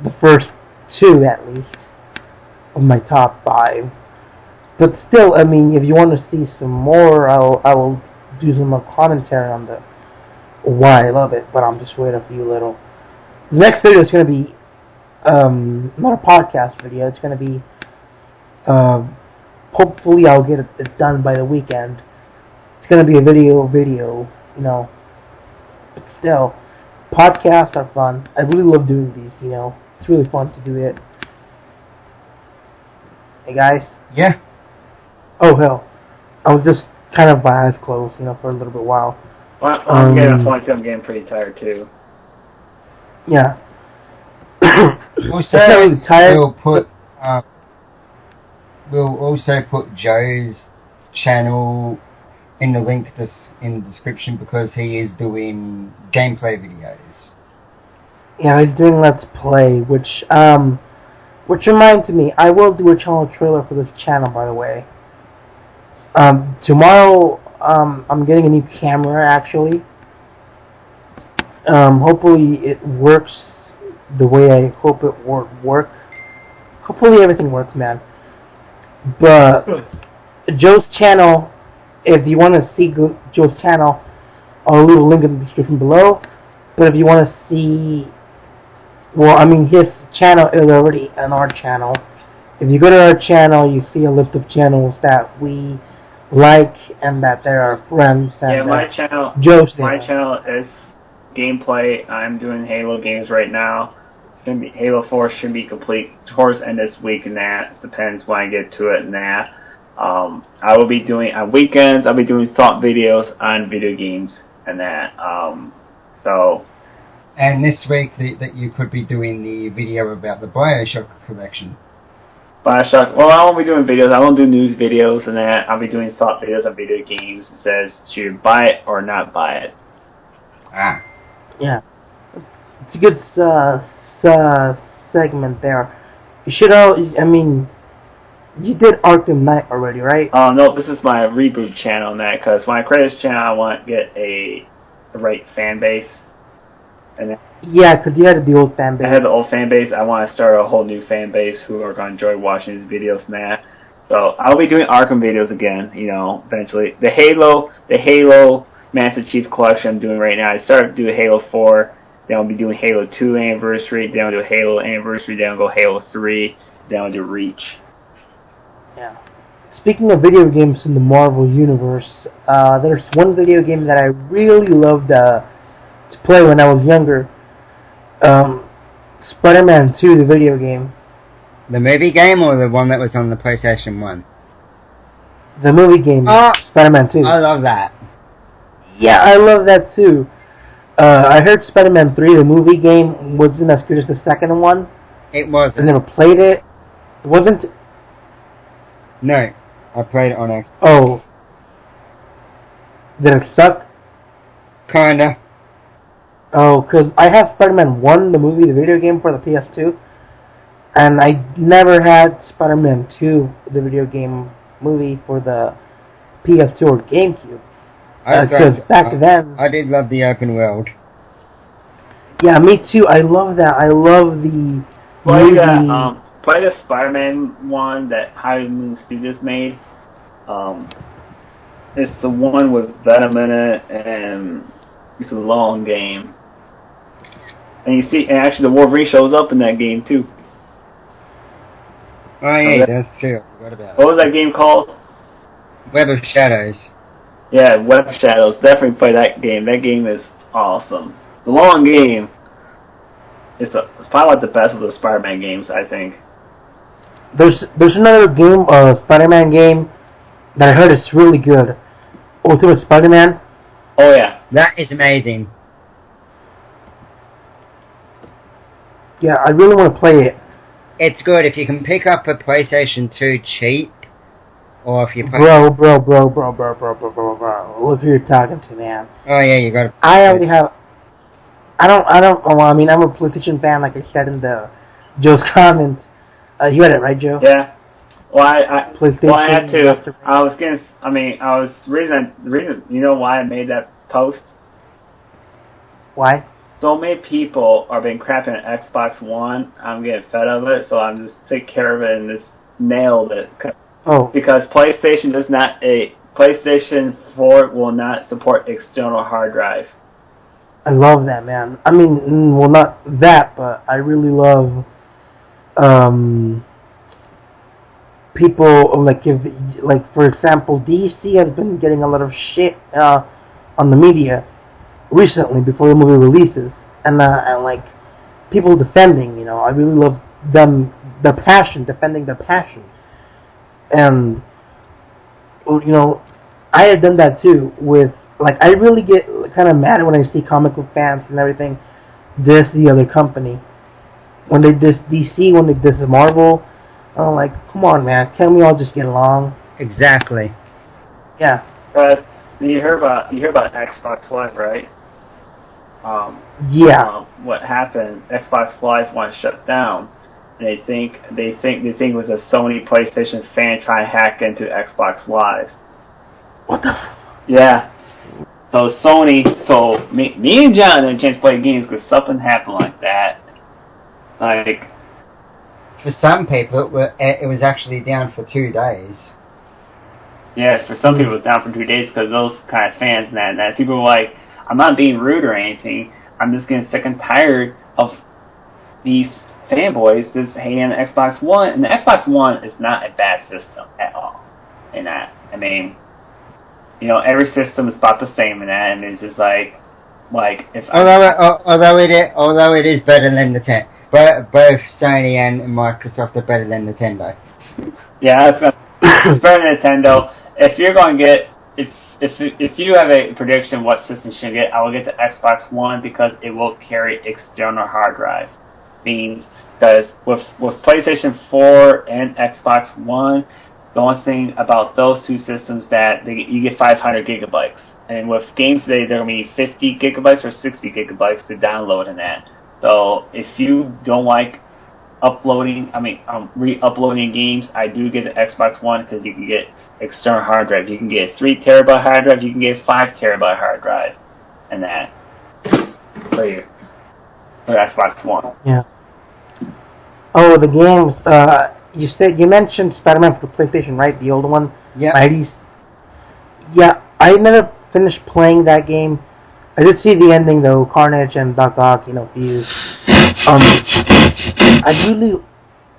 the first 2 at least of my top 5. But still, I mean, if you want to see some more, I will do some more commentary on the why I love it. But I'm just waiting for you little. The next video is going to be not a podcast video. It's going to be hopefully I'll get it done by the weekend. It's going to be a video, you know. But still, podcasts are fun. I really love doing these, you know. It's really fun to do it. Hey guys. Yeah. Oh hell, I was just kind of my eyes closed, you know, for a little bit while. Well, I'm getting a point too. I'm getting pretty tired too. Yeah. Also, really tired. We'll also put Joe's channel in the link in the description because he is doing gameplay videos. Yeah, he's doing Let's Play, which reminds me, I will do a channel trailer for this channel, by the way. Tomorrow, I'm getting a new camera, actually. Hopefully it works the way I hope it would work. Hopefully everything works, man. But Joe's channel, if you want to see Joe's channel, I'll leave a link in the description below. But if you want to see, well, I mean, his channel is already on our channel. If you go to our channel, you see a list of channels that we like and that there are friends. And, yeah, my channel. Joe's my channel is gameplay. I'm doing Halo games right now. Halo 4 should be complete towards the end of this week, and that depends when I get to it. And that I will be doing on weekends. I'll be doing thought videos on video games and that. So. And this week that you could be doing the video about the BioShock collection. Bioshock. Well, I won't be doing videos. I won't do news videos and that. I'll be doing thought videos on video games. It says, should you buy it or not buy it? Ah. Yeah. It's a good segment there. You should I mean, you did Arkham Knight already, right? No, this is my reboot channel and that, because when I create this channel, I want to get the right fan base. And yeah, because you had the old fan base. I had the old fan base. I want to start a whole new fan base who are going to enjoy watching these videos and that. So I'll be doing Arkham videos again, eventually. The Halo Master Chief Collection I'm doing right now. I started to do Halo 4, then I'll be doing Halo 2 Anniversary, then I'll do Halo Anniversary, then I'll go Halo 3, then I'll do Reach. Yeah. Speaking of video games in the Marvel Universe, there's one video game that I really loved to play when I was younger. Spider-Man 2, the video game. The movie game or the one that was on the PlayStation 1? The movie game, Spider-Man 2. I love that. Yeah, I love that too. I heard Spider-Man 3, the movie game, wasn't as good as the second one. It wasn't. I never played it. It wasn't... No, I played it on Xbox. Oh. Did it suck? Kinda. Oh, because I have Spider-Man 1, the movie, the video game for the PS2. And I never had Spider-Man 2, the video game movie for the PS2 or GameCube. Because back then... I did love the open world. Yeah, me too. I love that. I love the Play the Spider-Man one that High Moon Studios made. It's the one with Venom in it, and it's a long game. And actually the Wolverine shows up in that game too. Oh yeah, that's true. What about What was that game called? Web of Shadows. Yeah, Web of Shadows. Definitely play that game. That game is awesome. It's a long game. It's probably like the best of the Spider-Man games, I think. There's another game, Spider-Man game, that I heard is really good. Ultimate Spider-Man. Oh yeah. That is amazing. Yeah, I really want to play it. It's good if you can pick up a PlayStation 2 cheap, or if you play... Bro. Look who you're talking to, man. Oh yeah, you gotta... I already have... well, I mean, I'm a PlayStation fan, like I said in the Joe's comments. You had it, right, Joe? Yeah. Well, I had to. The reason, you know why I made that post? Why? So many people are being crapping at Xbox One. I'm getting fed of it, so I'm just take care of it and just nailed it. Oh. Because PlayStation 4 will not support external hard drive. I love that, man. I mean, well, not that, but I really love people like for example, DC has been getting a lot of shit on the media recently before the movie releases, and like people defending. I really love them, their passion, defending their passion, and I had done that too with. Like, I really get kind of mad when I see comic book fans and everything diss the other company. When they diss DC, when they diss Marvel, I'm like, come on, man, can't we all just get along? Exactly. Yeah. But you hear about Xbox Live, right? Yeah. What happened? Xbox Live went shut down. And they think it was a Sony PlayStation fan trying to hack into Xbox Live. What the? Yeah. So me and John had a chance to play games because something happened like that. Like, for some people, it was actually down for 2 days. Yes, for some people it was down for 2 days because those kind of fans and that people were like, I'm not being rude or anything. I'm just getting sick and tired of these fanboys just hating on the Xbox One. And the Xbox One is not a bad system at all. In that, I mean, every system is about the same in that, and it's just like if although it is better than the 10, but both Sony and Microsoft are better than Nintendo. Yeah, it's better than Nintendo. If you're going to get if you have a prediction what system you should get, I will get the Xbox One because it will carry external hard drive. themes. Because with PlayStation 4 and Xbox One, the one thing about those two systems that you get 500 gigabytes. And with games today, they're going to be 50 gigabytes or 60 gigabytes to download in that. So if you don't like re-uploading games, I do get the Xbox One because you can get external hard drive. You can get a 3 terabyte hard drive, you can get a 5 terabyte hard drive, and that for Xbox One. Yeah. Oh, the games. You mentioned Spider-Man for the PlayStation, right? The old one. Yeah. Yeah, I never finished playing that game. I did see the ending though, Carnage and Doc Ock, fuse.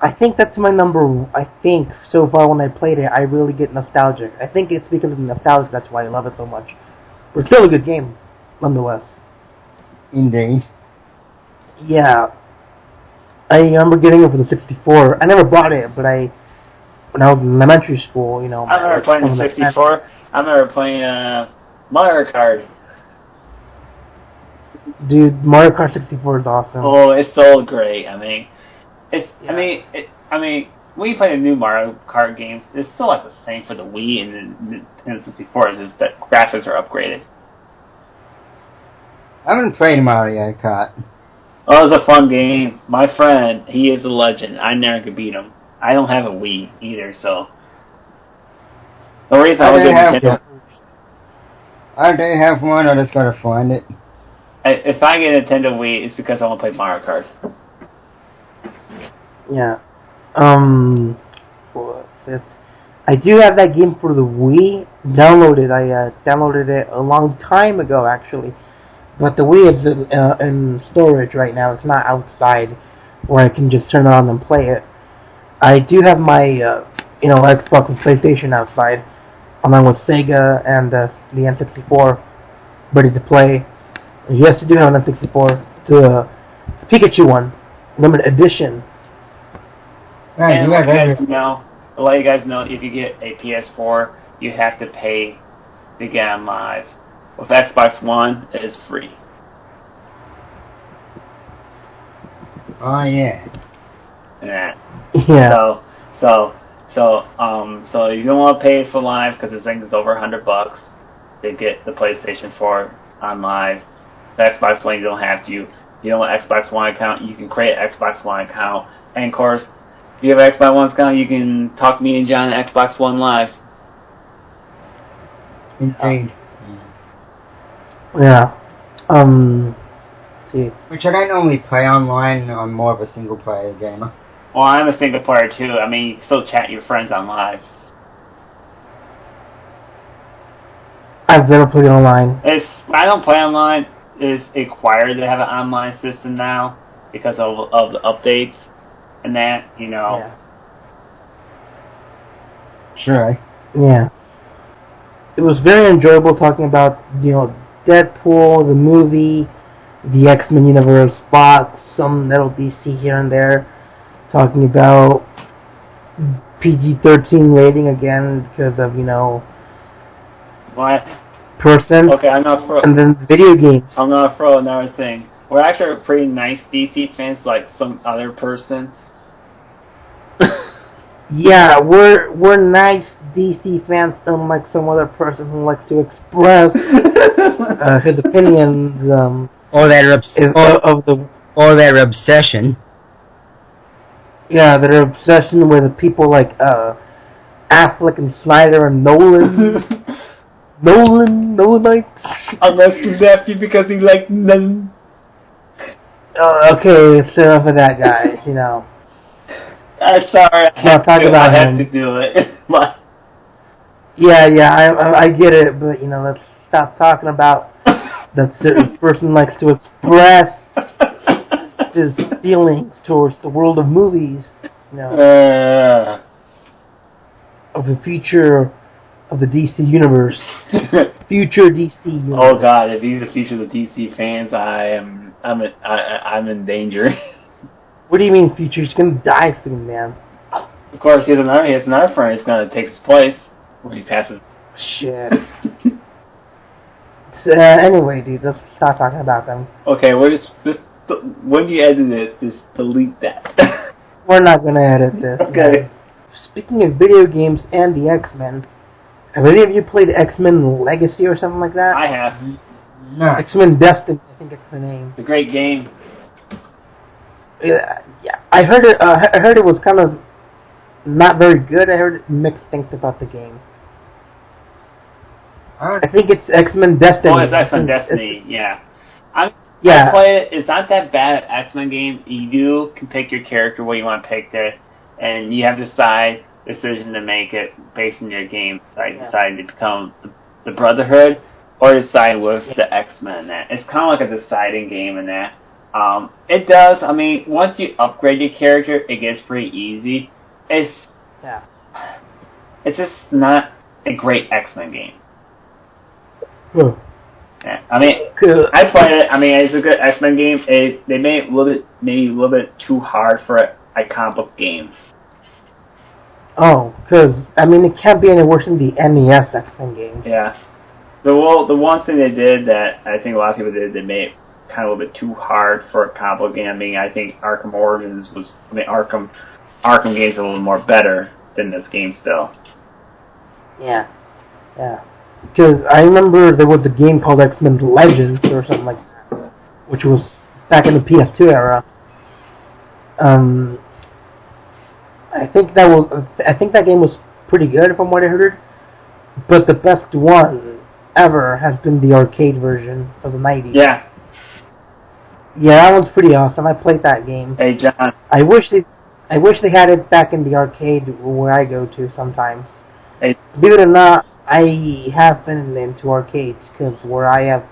I think that's my number. I think so far when I played it, I really get nostalgic. I think it's because of the nostalgia. That's why I love it so much. But it's still a good game, nonetheless. Indeed. Yeah. I remember getting it for the 64. I never bought it, but when I was in elementary school, I remember playing the 64. I remember playing Mario Kart. Dude, Mario Kart 64 is awesome. Oh, it's so great. when you play the new Mario Kart games, it's still like the same for the Wii and the 64. It's just that graphics are upgraded. I haven't played Mario Kart. Oh, it was a fun game. My friend, he is a legend. I never could beat him. I don't have a Wii either, so. The reason I do have one, I just gotta find it. If I get a Nintendo Wii, it's because I want to play Mario Kart. Yeah. What's it? I do have that game for the Wii downloaded. I downloaded it a long time ago, actually. But the Wii is in storage right now. It's not outside where I can just turn it on and play it. I do have my, Xbox and PlayStation outside, along with Sega and the N64, ready to play. Yes, to do it on N64, the Pikachu one, limited edition. Right, and let you guys know, if you get a PS4, you have to pay to get on live. With Xbox One, it is free. Oh yeah. Yeah. Yeah. So you don't want to pay for live because this thing is over $100 to get the PlayStation 4 on live. The Xbox One, you don't have to. If you don't want an Xbox One account, you can create an Xbox One account. And of course, if you have an Xbox One account, you can talk to me and John on Xbox One Live. Indeed. Yeah. See. Which I don't normally play online. I'm more of a single player gamer. Well, I'm a single player too. I mean, you can still chat with your friends on live. I've never played online. I don't play online. It's required to have an online system now because of the updates and that, Yeah. Sure. Yeah. It was very enjoyable talking about, Deadpool, the movie, the X-Men universe, Fox, some little DC here and there. Talking about PG-13 rating again because of, What? person. Okay, I'm not for. And then video games. I'm not for another thing. We're actually pretty nice DC fans, like some other person. Yeah, we're nice DC fans, unlike some other person who likes to express his opinions. Or their or their obsession. Yeah, their obsession with people like Affleck and Snyder and Nolan. Nolanites. I'm asking Matthew because he likes none. Okay, it's enough of that guy, I'm sorry. I have to do it. Yeah, I get it, but let's stop talking about that certain person likes to express his feelings towards the world of movies, of the future of the DC universe, future DC universe. Oh God! If he's the future of the DC fans, I'm in danger. What do you mean future? He's gonna die soon, man. Of course, he has another friend who's gonna take his place when he passes. Shit. So, anyway, dude, let's stop talking about them. Okay, we're just when you edit this, just delete that. We're not gonna edit this. Okay. Man. Speaking of video games and the X-Men, have any of you played X-Men Legacy or something like that? I have. No. X-Men Destiny, I think it's the name. It's a great game. Yeah, I heard it. I heard it was kind of not very good. I heard mixed things about the game. I think it's X-Men Destiny. Oh, it's X-Men Destiny, yeah. I Yeah. play it. It's not that bad an X-Men game. You can pick your character what you want to pick there, and you have to decide decision to make it based on your game. Like decide to become the Brotherhood or decide with the X-Men. It's kind of like a deciding game in that. It does. I mean, once you upgrade your character, it gets pretty easy. It's just not a great X-Men game. Huh. Yeah, I mean, I played it. I mean, it's a good X-Men game. They made it maybe a little bit too hard for a comic book game. Oh, because I mean, it can't be any worse than the NES X-Men games. Yeah. The one thing they did that I think a lot of people did, they made it kind of a little bit too hard for a comic book game. I mean, I think Arkham Origins Arkham games are a little more better than this game still. Yeah. Because I remember there was a game called X-Men Legends or something like that, which was back in the PS2 era. I think that game was pretty good from what I heard, but the best one ever has been the arcade version for the 90s. Yeah. Yeah, that one's pretty awesome. I played that game. Hey, John. I wish they had it back in the arcade where I go to sometimes. Hey. Believe it or not, I have been into arcades because where I have,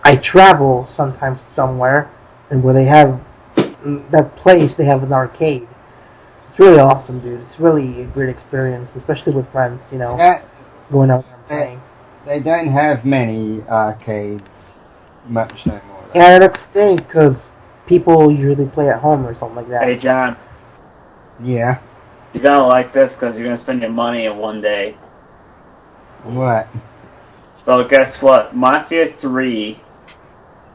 I travel sometimes somewhere, and where they have that place, they have an arcade. It's really awesome, dude. It's really a great experience, especially with friends. You know, going out and playing. They don't have many arcades much no more. Though. Yeah, that's the thing, because people usually play at home or something like that. Hey, John. Yeah. You're gonna like this because you're gonna spend your money in one day. What? So guess what? Mafia 3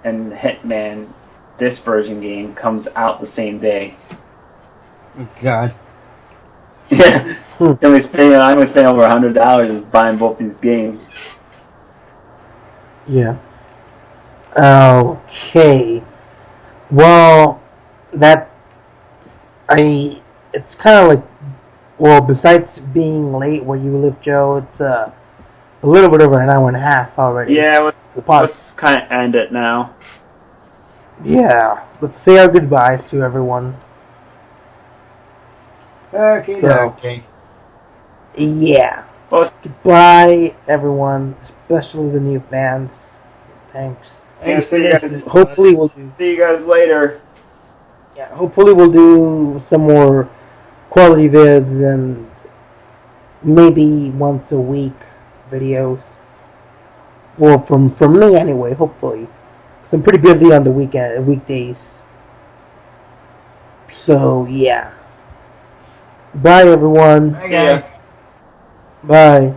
and Hitman, this version game, comes out the same day. Oh, God. Yeah. I'm gonna spend over $100 just buying both these games. Yeah. Okay. Well, it's kind of like, well, besides being late where you live, Joe, it's a little bit over an hour and a half already. Yeah, let's kind of end it now. Yeah, let's say our goodbyes to everyone. Okay. Yeah. Well, Goodbye, everyone, especially the new fans. Thanks. Thanks for listening. Hopefully we'll do. See you guys later. Yeah, hopefully we'll do some more quality vids and maybe once a week videos. Well, from me anyway, hopefully. 'Cause I'm pretty busy on the weekdays. So, yeah. Bye, everyone. Bye, guys. Bye.